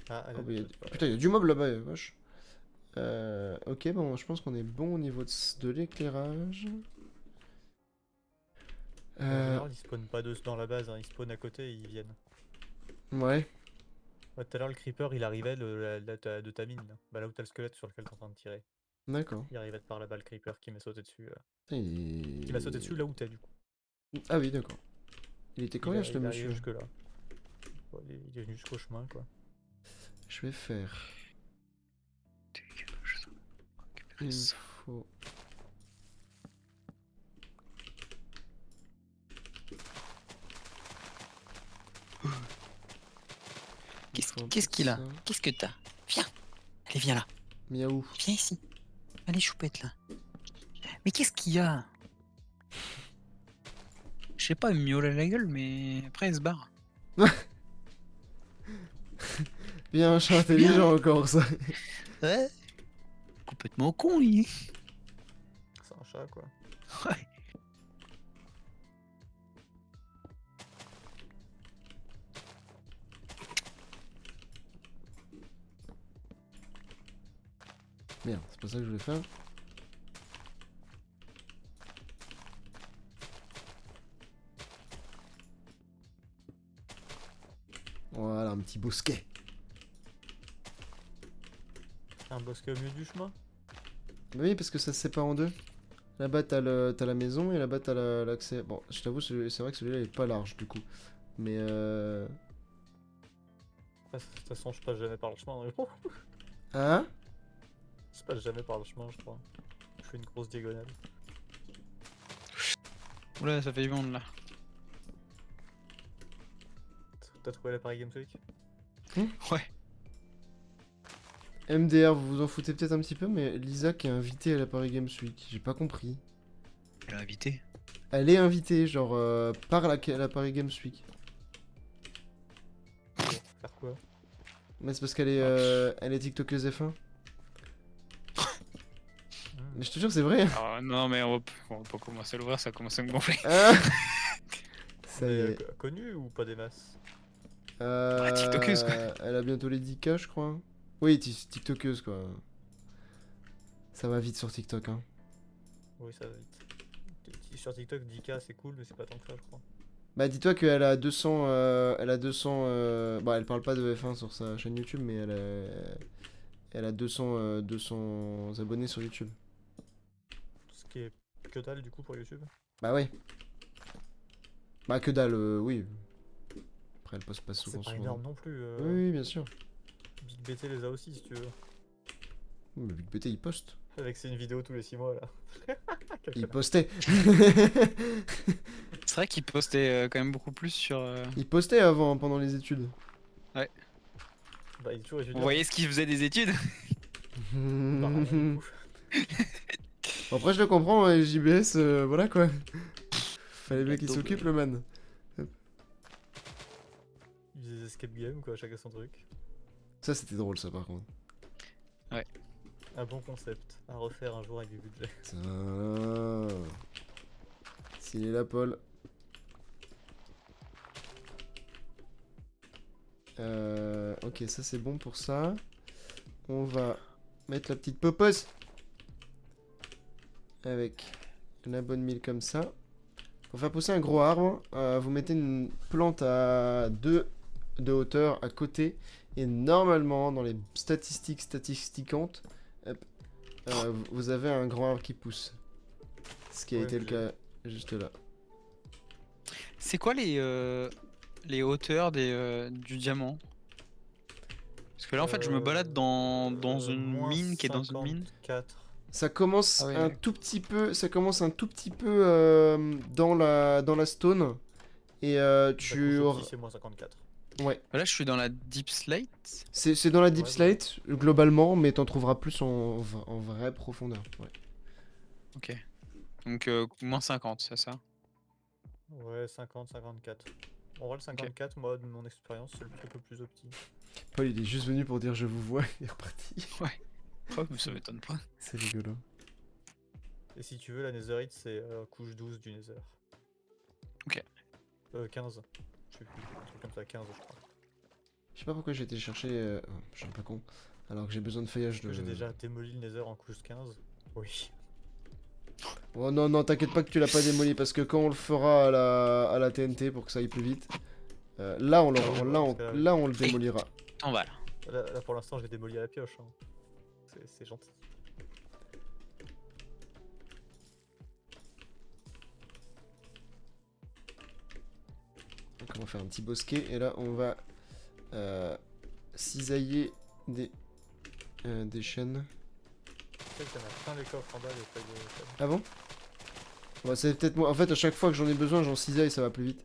Ah, Oh, bah, putain, il y a du mob là-bas, vache. Ok, bon, je pense qu'on est bon au niveau de l'éclairage. En général, ils spawnent pas dans la base, hein. Ils spawnent à côté et ils viennent. Ouais. Ouais, tout à l'heure, le creeper, il arrivait de ta mine, là. Bah, là où t'as le squelette sur lequel t'es en train de tirer. D'accord. Il arrivait de par là-bas, le creeper qui m'a sauté dessus. Putain, Qui m'a sauté dessus là où t'es, du coup. Ah oui, d'accord. Il était coriace, le Il est arrivé monsieur. jusque-là. Ouais, il est venu jusqu'au chemin, quoi. Je vais faire... Récupérer Il me ça. faut... il faut un peu Qu'est-ce de qu'il a? ça. Qu'est-ce que t'as? Viens. Allez, viens là. Miaou. Viens ici. Allez, choupette, là. Mais qu'est-ce qu'il y a? Je sais pas, il me miaule la gueule, mais après, il se barre. Bien, un chat intelligent encore, ça. Ouais. Complètement con, lui. C'est un chat, quoi. Ouais. Merde, c'est pas ça que je voulais faire. Voilà, un petit bosquet. Un bosquet au milieu du chemin. Bah oui, parce que ça se sépare en deux. Là-bas, t'as la maison et là-bas, t'as l'accès. Bon, je t'avoue, c'est vrai que celui-là il est pas large du coup. Mais De toute façon, je passe jamais par le chemin. Mais bon, Hein? je passe jamais par le chemin, je crois. Je fais une grosse diagonale. Oula, ça fait du monde, là. T'as trouvé l'appareil Games Week? Ouais. MDR, vous vous en foutez peut-être un petit peu, mais Lisa qui est invitée à la Paris Games Week. J'ai pas compris. Elle a invité. Elle est invitée, genre, par la Paris Games Week. Pour faire quoi? Mais c'est parce qu'elle est TikTokeuse F1. Mais je te jure, c'est vrai. Ah non, mais on va pas commencer à l'ouvrir, ça commence à me gonfler. Ah ça y Mais, est. connu ou pas des masses? TikTokeuse, quoi. Elle a bientôt les 10K, je crois. Oui, TikTokeuse, quoi. Ça va vite sur TikTok, hein. Oui, ça va vite. Sur TikTok, 10K c'est cool, mais c'est pas tant que ça, je crois. Bah, dis-toi qu'elle a 200. Elle a 200. Bon, elle parle pas de F1 sur sa chaîne YouTube, mais elle a 200 abonnés sur YouTube. Ce qui est que dalle, du coup, pour YouTube. Bah, ouais. Bah, que dalle, oui. Après, elle poste pas C'est souvent. pas énorme non plus. Oui, oui, bien sûr. Big BT les a aussi, si tu veux. Oui, mais Big BT, il poste. Avec c'est une vidéo tous les 6 mois, là. Il postait. C'est vrai qu'il postait quand même beaucoup plus sur. Il postait avant, pendant les études. Bah, il est toujours Vous étudiant. voyez ce qu'il faisait des études? Bah, rien, du coup. Bon, après, je le comprends, JBS, voilà quoi. Fallait bien qu'il Bientôt, s'occupe, le man. Il faisait des escape games, quoi, chacun son truc. Ça, c'était drôle, ça, par contre. Un bon concept à refaire un jour avec du budget. Putain. S'il est là, Paul. Ok, ça c'est bon pour ça. On va mettre la petite popose. Avec la bonne mille comme ça. Pour faire pousser un gros arbre, vous mettez une plante à 2 de hauteur à côté. Et normalement, dans les statistiquantes, hop, vous avez un grand arbre qui pousse. Ce qui a Ouais, été le j'ai- cas juste là. C'est quoi les hauteurs du diamant? Parce que là, en fait, je me balade dans une moins mine qui est dans une mine. 54. Ça commence Ah ouais, un ouais. tout petit peu, dans la stone. Et tu auras... C'est moins 54. Ouais, Là, je suis dans la deep slate. c'est dans la deep Ouais, slate, globalement, mais t'en trouveras plus en vraie profondeur. Ouais. Ok. Donc, moins 50, c'est ça? Ouais, 50, 54. En vrai, le 54, moi, de mon expérience, c'est le truc le plus opti. Paul, il est juste venu pour dire je vous vois, il est reparti. Oh, mais ça m'étonne pas. C'est rigolo. Et si tu veux, la Netherite, c'est couche 12 du Nether. Ok. 15. Je sais plus, un truc comme ça, 15, je crois. Je sais pas pourquoi j'ai été chercher... oh, je suis un peu con. Alors que j'ai besoin de feuillage Est-ce que j'ai déjà démoli le Nether en couche 15? Oui. Oh non, non, t'inquiète pas que tu l'as pas démoli, parce que quand on le fera à la TNT pour que ça aille plus vite, là on le démolira. t'en vas là. Là, pour l'instant, j'ai démoli à la pioche. Hein. C'est gentil. Donc on va faire un petit bosquet et là on va cisailler des chaînes. Je sais qu'il y en a plein les coffres en bas, les feuilles de... Ah bon? Bah, c'est peut-être moi. En fait, à chaque fois que j'en ai besoin, j'en cisaille, ça va plus vite.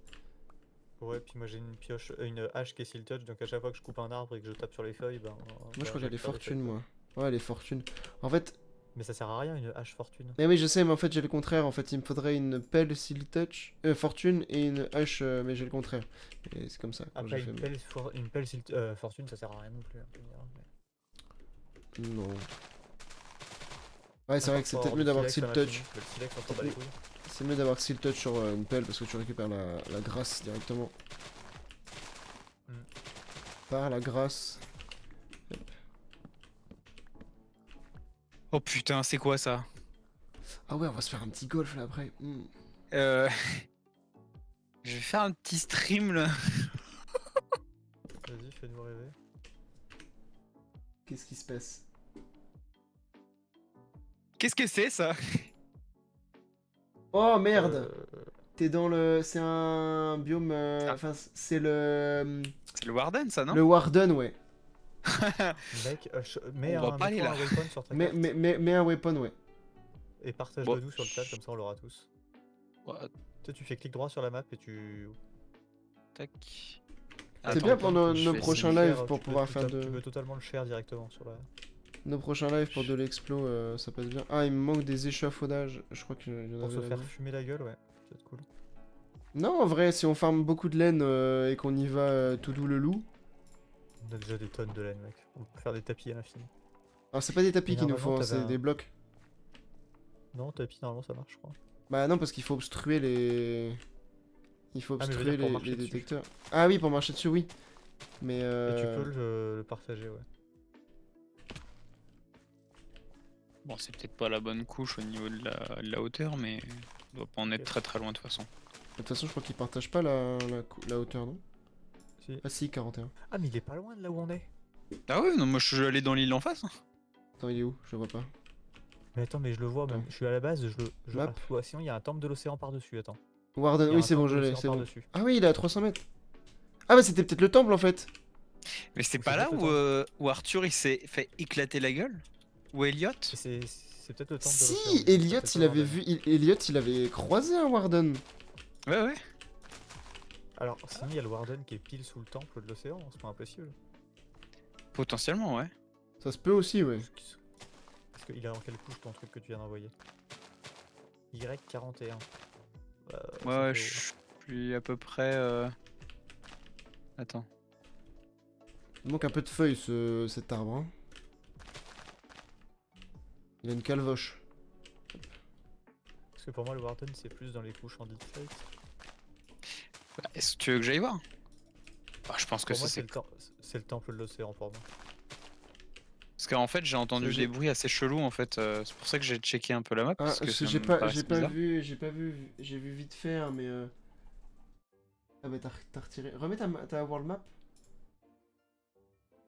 Ouais, puis moi j'ai une pioche, une hache qui est seal touch, donc à chaque fois que je coupe un arbre et que je tape sur les feuilles, ben. Moi, je crois que j'ai j'ai les peur des fortunes, feuilles, moi. Ouais, les fortunes. En fait, Mais ça sert à rien une hache fortune. mais oui, je sais, mais en fait, j'ai le contraire. En fait, il me faudrait une pelle seal touch, fortune et une hache, mais j'ai le contraire. Et c'est comme ça. Quand Après j'ai fait... une pelle fortune, ça sert à rien non plus. Hein, tu me diras, mais- Non. Ouais, c'est vrai que c'est peut-être mieux d'avoir seal touch. Le silex, on s'en bat les couilles. C'est mieux d'avoir seal touch sur une pelle parce que tu récupères la grâce directement. Hmm. Par la grâce. Oh putain, c'est quoi ça? Ah ouais, on va se faire un petit golf là après. Je vais faire un petit stream là. Vas-y, fais-nous rêver. Qu'est-ce qui se passe? Qu'est-ce que c'est ça? Oh merde! T'es dans le... C'est un biome... Enfin, c'est le... C'est le Warden ça, non? Le Warden, ouais. Mec, mets On va pas aller mets-toi là. un weapon sur ta Mais, carte mais un weapon, ouais. et partage-le Bon. nous sur le chat, comme ça on l'aura tous. What? Tu fais clic droit sur la map et tu... Tac. C'est Attends, bien pour nos je vais prochains essayer. lives pour pouvoir faire Tu de... peux totalement le share directement sur la... Nos prochains lives pour de l'explo, ça passe bien. Ah, il me manque des échafaudages. Je crois qu'il y en Pour se avait faire là-dedans. fumer la gueule, ouais. C'est cool. Non, en vrai, si on farme beaucoup de laine et qu'on y va tout doux le loup... On a déjà des tonnes de laine, mec. On peut faire des tapis à l'infini. Alors, c'est pas des tapis Mais qu'il nous faut, normalement, hein, c'est t'avais un- des blocs. Non, tapis, normalement ça marche, je crois. Bah non, parce qu'il faut obstruer les... Il faut Ah, mais je veux obstruer dire pour les marcher dessus. détecteurs. Ah oui, pour marcher dessus, oui. Mais Et tu peux le partager, ouais. Bon, c'est peut-être pas la bonne couche au niveau de la hauteur, mais on doit pas en être Ok. très très loin de toute façon. De toute façon, je crois qu'ils partagent pas la hauteur, non? Si. Ah si, 41. Ah, mais il est pas loin de là où on est. Ah ouais, non, moi je suis allé dans l'île en face. Attends, il est où? Je le vois pas. Mais attends, mais je le vois même. Attends. Je suis à la base, je le. Map. Ah, ouais, sinon il y a un temple de l'océan par-dessus, attends. Warden, Il y a oui, un c'est bon, temple je de l'ai, l'océan c'est bon. par-dessus. Ah oui, il est à 300 mètres. Ah bah c'était peut-être le temple en fait. Mais c'est Ou pas c'est là peut-être où, le où Arthur il s'est fait éclater la gueule? Ou Elliot? C'est peut-être le temple de l'océan. Si, du coup, Elliot, c'est il peut-être avait le vu, Warden. Elliot, il avait croisé un Warden. Ouais, ouais. Alors, sinon il y a le Warden qui est pile sous le temple de l'océan, c'est pas impossible. Potentiellement, ouais. Ça se peut aussi, ouais. Parce qu'il est dans quelle couche ton truc que tu viens d'envoyer? Y41. Ouais, ouais, je suis à peu près. Attends. Il manque un peu de feuilles, cet arbre. Hein. Il a une calvoche. Parce que pour moi, le Warden c'est plus dans les couches en deep state. Bah, est-ce que tu veux que j'aille voir? Bah, je pense que Pour moi, ça c'est c'est. c'est le temple de l'océan pour moi. Parce qu'en fait, j'ai entendu J'ai- des bruits assez chelous en fait. C'est pour ça que j'ai checké un peu la map. Ah, Parce que ça j'ai me pas paraissait bizarre. vu, j'ai vu vite fait, hein, mais ah bah t'as retiré. Remets ta world map.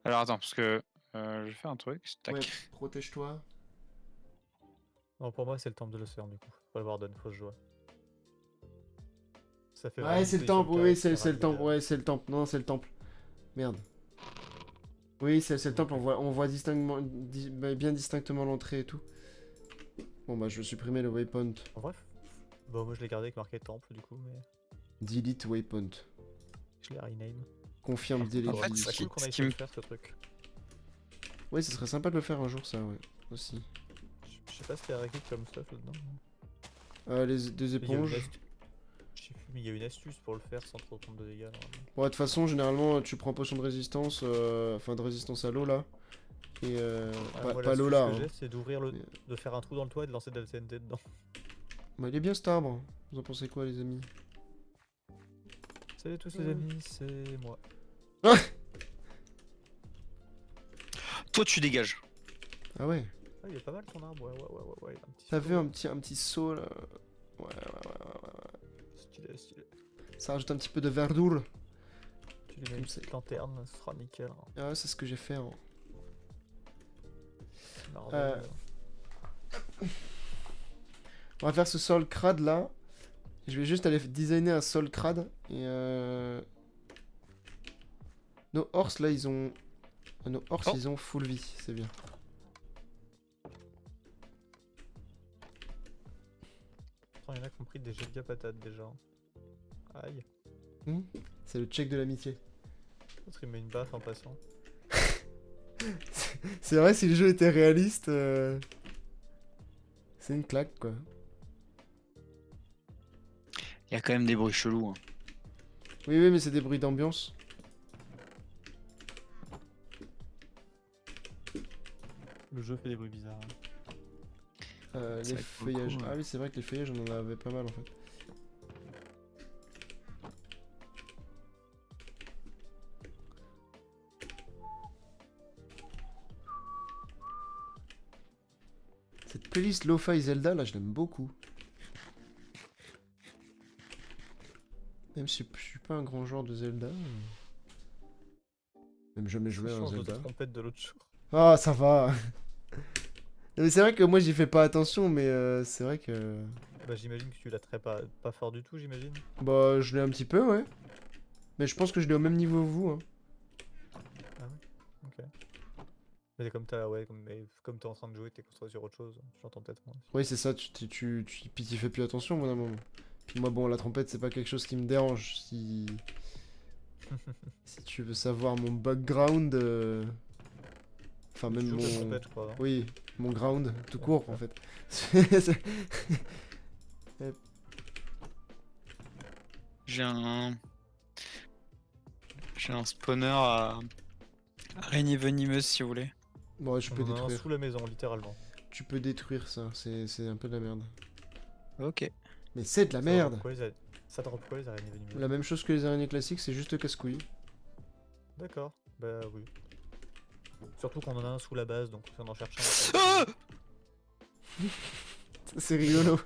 Alors attends, parce que je vais faire un truc. Tac. Ouais, protège-toi. Non, pour moi, c'est le temple de l'océan du coup. Pas le Warden, faut que je joue. Ça fait Ouais, vraiment c'est le position temple, oui, carrée, c'est ça le temple, ramène, ouais, c'est le temple. Non, c'est le temple. Merde. Oui, c'est le temple, on voit distinctement, bien distinctement l'entrée et tout. Bon bah je vais supprimer le waypoint. En vrai, bon, moi je l'ai gardé avec marqué temple du coup, mais Delete waypoint. je l'ai rename. Confirme delete. En fait, C'est ce cool qui- qu'on ce ait qui essayé me- de faire ce truc. Ouais, ce serait sympa de le faire un jour, ça, ouais. Aussi. Je sais pas ce qu'il y a réécrit comme stuff là-dedans. Des Il y a une éponges. astu- Je sais plus, mais il y a une astuce pour le faire sans trop prendre de dégâts. Normalement. Bon, de toute façon, généralement, tu prends potion de résistance, enfin de résistance à l'eau là. Et Ah, moi, pas l'eau là. l'astuce que Hein. j'ai, c'est d'ouvrir le, Mais- de faire un trou dans le toit et de lancer de la TNT dedans. Bah, il est bien cet arbre. Vous en pensez quoi, les amis? Salut tous les amis, c'est moi. Toi, tu dégages. Ah ouais. Ah, il est pas mal ton arbre, ouais. Un petit T'as saut, vu un petit saut là? Ouais. Stylé. Ça rajoute un petit peu de verdure. Tu lui mets Comme une ça. petite lanterne, ce sera nickel. Hein. Ah, c'est ce que j'ai fait. Hein. Merveilleux. On va faire ce sol crade là. Je vais juste aller designer un sol crade. Et nos horses là, ils ont. Nos horses, Oh. ils ont full vie, c'est bien. Attends, il y en a qui ont pris des giga patates déjà. Aïe. C'est le check de l'amitié. L'autre il met une baffe en passant. C'est vrai, si le jeu était réaliste, c'est une claque quoi. Il y a quand même des bruits chelous. Hein. Oui, oui, mais c'est des bruits d'ambiance. Le jeu fait des bruits bizarres. Les C'est vrai que pour le coup, feuillages. Ah oui, c'est vrai que les feuillages, on en avait pas mal en fait. Cette playlist Lo-Fi Zelda, là, je l'aime beaucoup. Même si je suis pas un grand joueur de Zelda. Même jamais joué à un Change de Zelda. trompette de l'autre jour. Ah, ça va. Mais c'est vrai que moi, j'y fais pas attention, mais c'est vrai que... Bah j'imagine que tu la traites pas fort du tout, j'imagine. Bah, je l'ai un petit peu, ouais. Mais je pense que je l'ai au même niveau que vous. Hein. Ah ouais. Ok. Mais comme t'es en train de jouer, t'es concentré sur autre chose. J'entends peut-être moins. Oui, c'est ça, puis t'y fais plus attention, mon moment. Puis moi, bon, la trompette, c'est pas quelque chose qui me dérange. Si tu veux savoir mon background... Enfin, Tu même joues de la mon... trompette, je crois. Non Oui, mon ground, tout Ouais, court, c'est en ça. fait. J'ai un. J'ai un spawner à araignée venimeuse si vous voulez. Bon, ouais, tu peux On en a un détruire. sous la maison, littéralement. Tu peux détruire ça, c'est un peu de la merde. Ok. Mais c'est de la Ça merde! drop quoi, Ça drop quoi les araignées venimeuses? La même chose que les araignées classiques, c'est juste casse-couille. D'accord, bah oui. Surtout qu'on en a un sous la base, donc si on en cherche un. Ah C'est rigolo.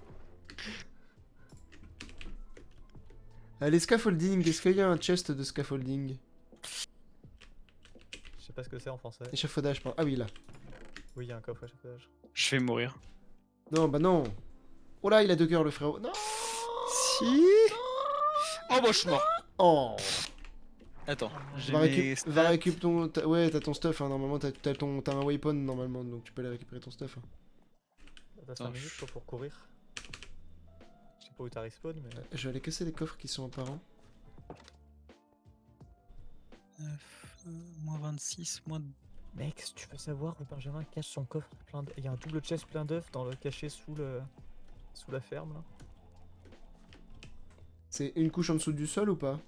Les scaffolding, est-ce qu'il y a un chest de scaffolding? Je sais pas ce que c'est en français. Échafaudage, pardon. Ah oui, là. Oui, il y a un coffre échafaudage. Je vais mourir. Non, bah non. Oh là, il a 2 cœurs, le frérot. Non. Si. Oh bah je suis mort. Oh. Attends, j'ai Va, mes va stats. récup ton... Ouais, t'as ton stuff, hein, normalement. T'as un waypoint, normalement, donc tu peux aller récupérer ton stuff. Hein. T'as 5 Attends, minutes toi, pour courir. Je sais pas où t'as respawn, mais. Je vais aller casser les coffres qui sont apparents. 9, moins 26, moins. Mec, si tu veux savoir où Benjamin cache son coffre plein de... Il y a un double chest plein d'œufs dans le caché sous la ferme là. C'est une couche en dessous du sol ou pas?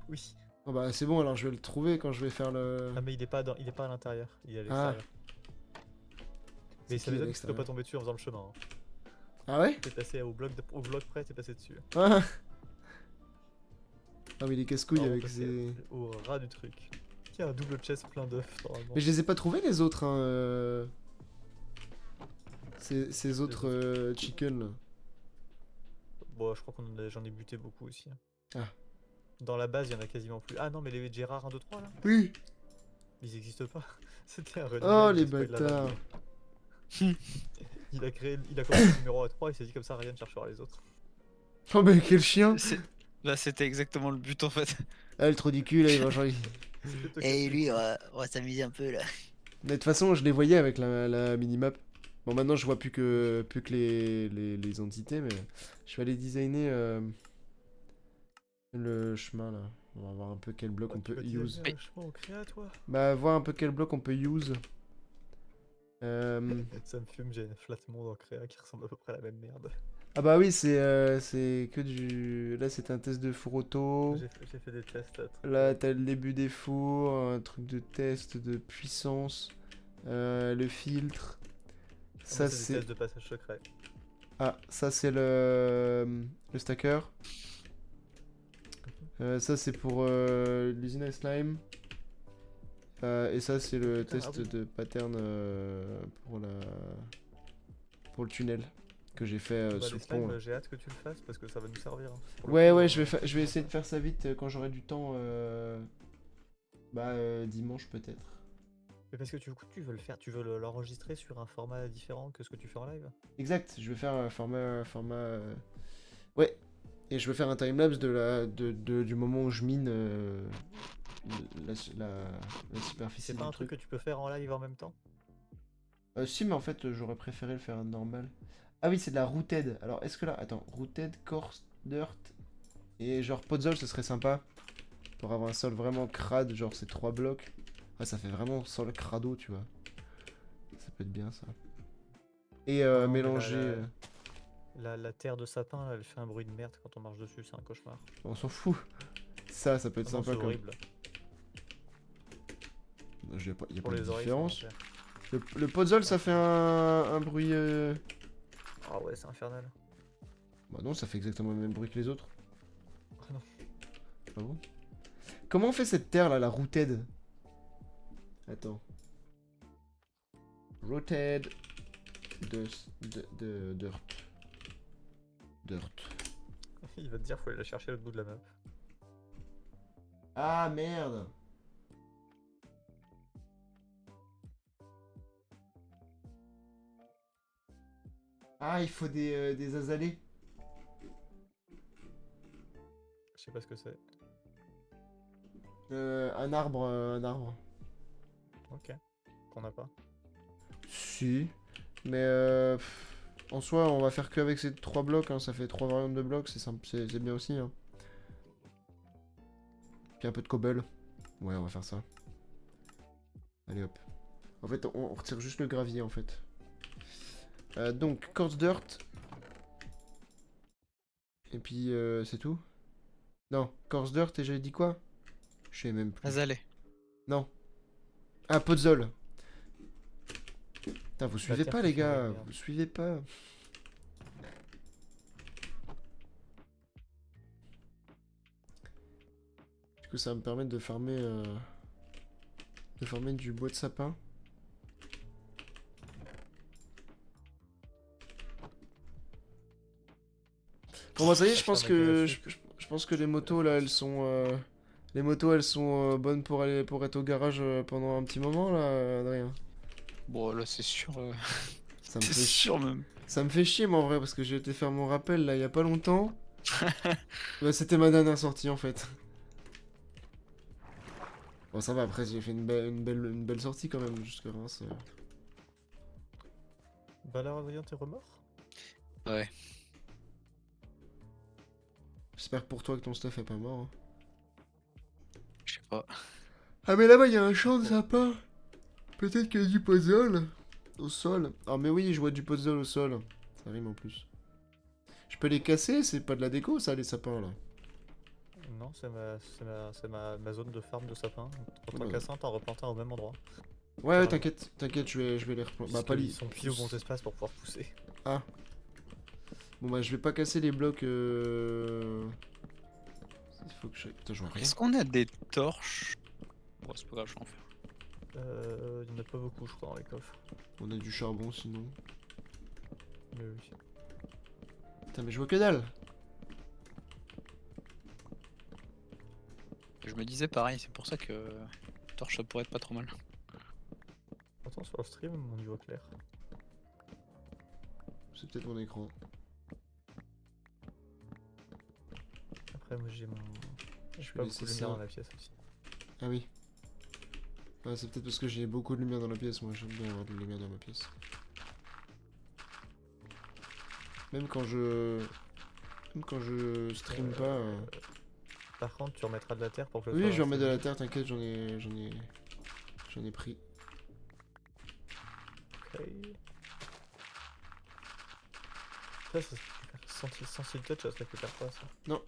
Oui. Oh bah c'est bon, alors je vais le trouver quand je vais faire le... Ah mais il est pas à l'intérieur, il est à Ah. l'extérieur. Mais C'est ça qui, à m'étonne que tu sois pas l'extérieur? tombé dessus en faisant le chemin. Hein. Ah ouais? T'es passé au bloc près, t'es passé dessus. Ah. Ah mais les casse-couilles Vraiment avec passé ces... au ras du truc. Il y a un double chest plein d'œufs normalement. Mais je les ai pas trouvés les autres, hein. Ces autres chicken là. Bon, je crois j'en ai buté beaucoup aussi. Hein. Ah. Dans la base, il y en a quasiment plus. Ah non, mais les Gérard 1, 2, 3 là, Oui. ils existent pas. C'était un running Oh gag, les j'ai spoilé la bâtards. vanne. Il a commencé le numéro à 3, il s'est dit comme ça, rien ne cherchera les autres. Oh mais quel chien. Là c'était exactement le but en fait. Ah le trou du cul là, il va changer. C'était toi Et qui- lui, on va s'amuser un peu là. Mais de toute façon, je les voyais avec la minimap. Bon, maintenant, je vois plus que les entités, mais je vais aller designer le chemin, là. On va voir un peu quel bloc on Tu peut vas designer use. un chemin au créa, toi. Bah, voir un peu quel bloc on peut use. Ça me fume, j'ai une flat monde en créa qui ressemble à peu près à la même merde. Ah bah oui, c'est que du... Là, c'est un test de four auto. J'ai fait des tests. Là, t'as le début des fours, un truc de test de puissance, le filtre. Ça, des c'est... tests de passage secret. Ah, ça c'est le stacker. Ça c'est pour l'usine à slime. Et ça c'est le Putain, test ah oui. de pattern pour le tunnel. que j'ai fait Bah, sous les le pont. slimes, là. j'ai hâte que tu le fasses parce que ça va nous servir, hein. Pour le Ouais, coup, ouais, on je vais va essayer de faire. faire ça vite quand j'aurai du temps. Dimanche peut-être. Mais parce que du coup, tu veux le faire, tu veux l'enregistrer sur un format différent que ce que tu fais en live? Exact, je vais faire un format. Ouais, et je vais faire un timelapse du moment où je mine la, la superficie C'est pas du un truc truc. que tu peux faire en live en même temps? Si, mais en fait, j'aurais préféré le faire normal. Ah oui, c'est de la rooted. Alors, est-ce que là. Attends, rooted, coarse, dirt. Et genre, podzol, ce serait sympa. Pour avoir un sol vraiment crade, genre c'est 3 blocs. Ah, ça fait vraiment sol crado, tu vois. Ça peut être bien ça. Et Ah non, mais mélanger. la terre de sapin, là, elle fait un bruit de merde quand on marche dessus, c'est un cauchemar. On s'en fout. Ça peut être Ah non, sympa c'est comme. horrible. Il y a Pour pas de les oreilles, c'est différence. l'enfer. Le podzol, ça fait un bruit. Ah ouais, c'est infernal. Bah non, ça fait exactement le même bruit que les autres. Ah non. Ah bon? Comment on fait cette terre là, la rooted? Attends. Rooted. Dirt. Dirt. Il va te dire, faut aller la chercher à l'autre bout de la map. Ah merde! Ah, il faut des azalées. Je sais pas ce que c'est. Un arbre, un arbre. Ok. Qu'on a pas. Si. Mais en soi, on va faire que avec ces 3 blocs. Hein, ça fait 3 variantes de blocs. C'est simple, c'est bien aussi. Hein. Puis un peu de cobble. Ouais, on va faire ça. Allez hop. En fait, on retire juste le gravier en fait. Donc, coarse dirt. Et puis, c'est tout? Non, coarse dirt et j'avais dit quoi? Je sais même plus. Azalée. Non. Ah, podzol. Putain, vous suivez terre pas qui les fait la gars, merde. vous suivez pas. Du coup, ça va me permettre de farmer du bois de sapin. Bon bah ça y est, je pense que je pense que les motos là, elles sont bonnes pour aller pour être au garage pendant un petit moment là, Adrien. Bon, là, c'est sûr. Ça me C'est fait sûr même. Ça me fait chier, moi, en vrai, parce que j'ai été faire mon rappel, là, il y a pas longtemps. Bah, c'était ma dernière sortie, en fait. Bon, ça va, après, j'ai fait une belle sortie, quand même, jusque Reims. Bah alors, Adrien, t'es remords? Ouais. J'espère pour toi que ton stuff est pas mort. Hein. Je sais pas. Ah, mais là-bas, il y a un champ de sapin. Peut-être qu'il y a du puzzle au sol. Ah, mais oui, je vois du puzzle au sol. Ça rime en plus. Je peux les casser, c'est pas de la déco, ça, les sapins, là. Non, c'est ma zone de farm de sapin. En tant Ouais. qu'assin, t'en replantes un au même endroit. Ouais, Carrément. t'inquiète, je vais les replanter. Bah, Parce pas qu'ils les... sont pile au bon espace pour pouvoir pousser. Ah. Bon bah je vais pas casser les blocs. Il faut que je... Putain, je vois rien. Est-ce qu'on a des torches? Bon, c'est pas grave, je vais en faire. Il y en a pas beaucoup, je crois, dans les coffres. On a du charbon sinon. Mais oui. Putain mais je vois que dalle. Je me disais pareil, c'est pour ça que torche ça pourrait être pas trop mal. Attends, sur le stream, on y voit clair. C'est peut-être mon écran. Après, moi j'ai mon. Je J'ai vais pas laisser beaucoup de ça. lumière dans la pièce aussi. Ah oui. Ouais, c'est peut-être parce que j'ai beaucoup de lumière dans la pièce. Moi j'aime bien avoir de la lumière dans ma pièce. Même quand je stream pas. Par contre, tu remettras de la terre pour que le Oui, soir je vais reste remettre de la lumineux. terre, t'inquiète, j'en ai pris. Ok. Ça se récupère. Sans steel touch, ça se récupère pas ça. Non.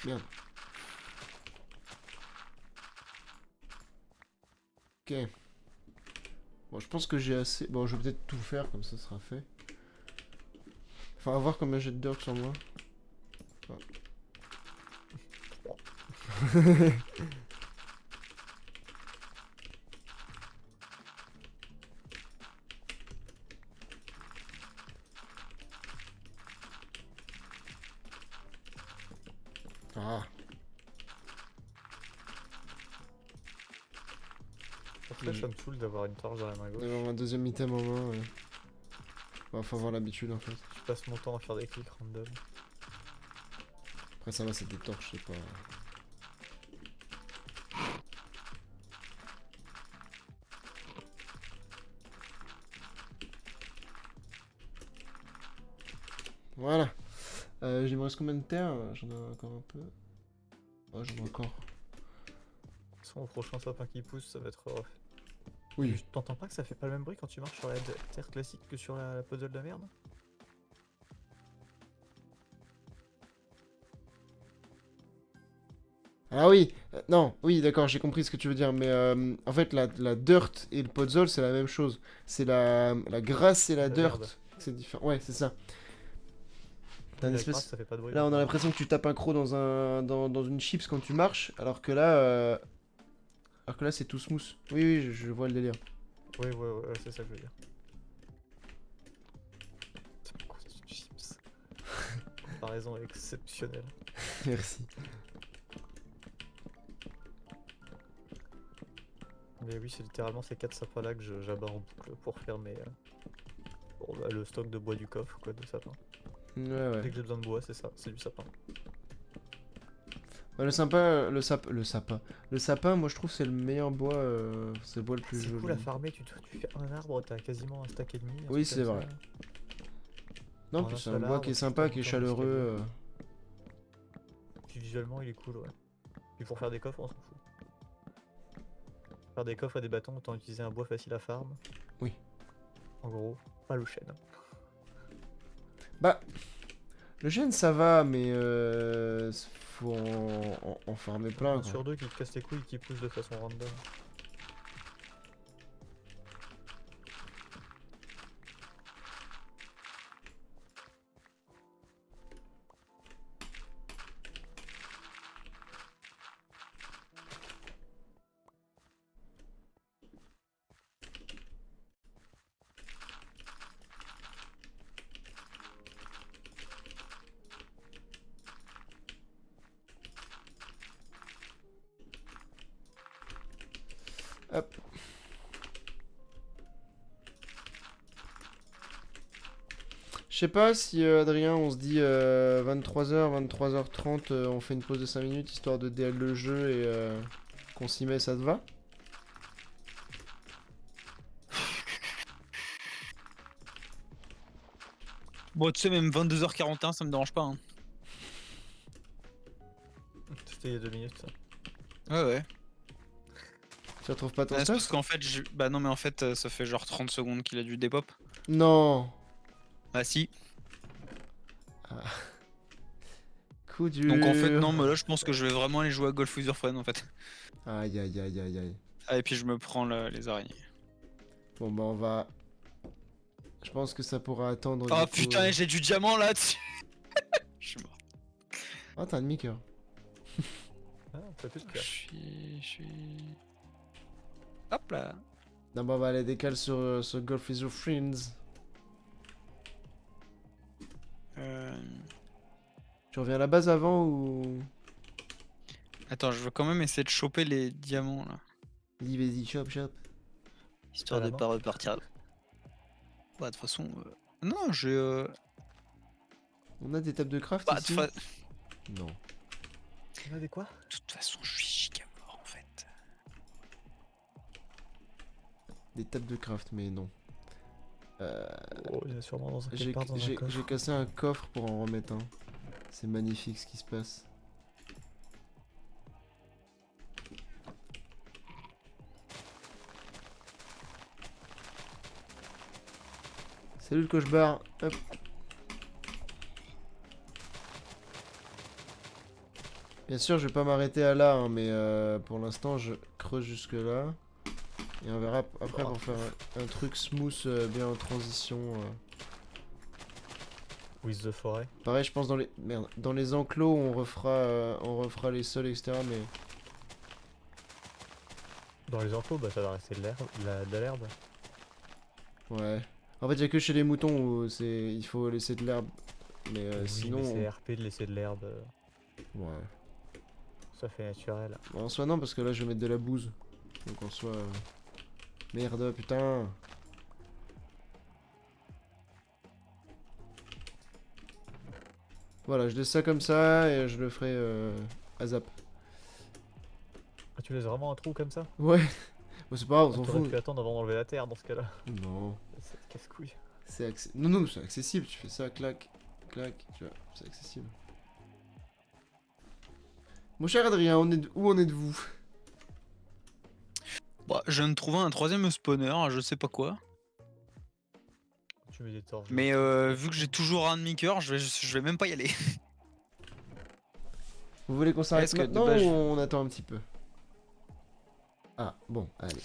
Merde. Ok. Bon, je pense que j'ai assez... Bon, je vais peut-être tout faire, comme ça sera fait. Enfin, à voir combien j'ai de dirt sur moi. Ah, Après, ça me saoule d'avoir une torche dans la main gauche. d'avoir un deuxième item en main, ouais. Bah, faut avoir l'habitude en fait. Je passe mon temps à faire des clics random. Après ça va, c'est des torches, c'est pas... Voilà. Il me reste combien de terre? J'en ai encore un peu. Oh, j'en ai encore. De toute façon, au prochain sapin qui pousse, ça va être rough. Oui. T'entends pas que ça fait pas le même bruit quand tu marches sur la terre classique que sur la puzzle de merde? Ah oui, non, oui, d'accord, j'ai compris ce que tu veux dire, mais en fait, la dirt et le puzzle, c'est la même chose. C'est la grasse et la La dirt. merde. C'est différent. Ouais, c'est ça. T'as une La espèce... grasse, ça fait pas de bruit. Là, on a donc, l'impression que tu tapes un croc dans une chips quand tu marches, alors que là, c'est tout smooth. Oui, oui, je vois le délire. ouais, c'est ça que je veux dire. Chips. Comparaison exceptionnelle. Merci. Mais oui, c'est littéralement ces 4 sapins là que j'abats en boucle pour faire le stock de bois du coffre, quoi, de sapin. Ouais, Dès ouais. que j'ai besoin de bois, c'est ça, c'est du sapin. Ouais, le sapin, moi, je trouve c'est le meilleur bois, c'est le bois le plus C'est joli. cool à farmer, tu fais un arbre, t'as quasiment un stack et demi. un Oui, truc c'est comme vrai. ça. Non, En puis un c'est un seul bois arbre, qui est tu sympa, peux qui est monter en chaleureux. Puis visuellement, il est cool, ouais. Puis pour faire des coffres, on s'en fout. Faire des coffres et des bâtons, autant utiliser un bois facile à farm. Oui. En gros, pas le chêne. Bah, le chêne ça va, mais faut en farmer plein. Un Quoi. sur deux qui te casse les couilles, qui pousse de façon random. Hop. Je sais pas si Adrien, on se dit 23h, 23h30, on fait une pause de 5 minutes histoire de DL le jeu et qu'on s'y met, ça te va? Bon, tu sais, même 22h41, ça me dérange pas. Hein. C'était il y a 2 minutes, ça. Ouais, ouais. Tu retrouves pas ton Ouais, c'est parce stuff? qu'en fait, bah non, mais en fait, ça fait genre 30 secondes qu'il a dû dépop. Non. Bah si. Coup dur. Donc en fait, non, mais là, je pense que je vais vraiment aller jouer à Golf with Your Friend en fait. Aïe aïe aïe aïe aïe. Ah, et puis je me prends les araignées. Bon bah on va... Je pense que ça pourra attendre. Oh du coup, putain, j'ai du diamant là-dessus. Je suis mort. Oh, t'as un demi-cœur. Ah, on fait plus de Je cœur. suis... Hop là. Non, bah on va aller décaler sur Golf with Your Friends. Tu reviens à la base avant ou... Attends, je veux quand même essayer de choper les diamants là. Vas-y, chop, chop. Histoire À la de main. pas repartir. Bah de toute façon... Non, j'ai... On a des tables de craft Bah de ici? Non. On a des quoi? toute façon, je suis gigavore en fait. Des tables de craft, mais non. Oh, il y en a sûrement dans un J'ai quelque part dans un coffre. j'ai cassé un coffre pour en remettre un. C'est magnifique ce qui se passe. Salut le cauchemar. Hop. Bien sûr, je vais pas m'arrêter à là, hein, mais pour l'instant, je creuse jusque là. Et on verra après pour faire un truc smooth, bien en transition. With the forêt. Pareil, je pense dans les enclos, on refera les sols, etc. Mais Dans les enclos, bah ça va rester de l'herbe. De l'herbe. ouais. En fait, il y a que chez les moutons où il faut laisser de l'herbe. Mais Oui, sinon, mais c'est RP de laisser de l'herbe. ouais. Ça fait naturel. Bon, en soi, non, parce que là, je vais mettre de la bouse. Donc, en soi... Merde, putain. Voilà, je laisse ça comme ça et je le ferai à zap. Ah, tu laisses vraiment un trou comme ça? Ouais. Bon, c'est pas grave, on Ah, s'en t'aurais fout. pu attendre avant d'enlever la terre dans ce cas-là. Non. C'est casse-couille. Non, non, c'est accessible. Tu fais ça, clac, clac, tu vois, c'est accessible. Mon cher Adrien, où en êtes-vous? Bah, je viens de trouver un troisième spawner, je sais pas quoi. Tu mets des torches. Mais vu que j'ai toujours un demi-cœur, je vais même pas y aller. Vous voulez qu'on s'arrête Est-ce que de maintenant base, ou on attend un petit peu? Ah, bon, allez.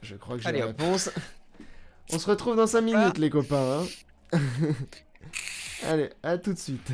Je crois que j'ai Allez, la hop. réponse. On se retrouve dans 5 minutes, les copains. Hein. Allez, à tout de suite.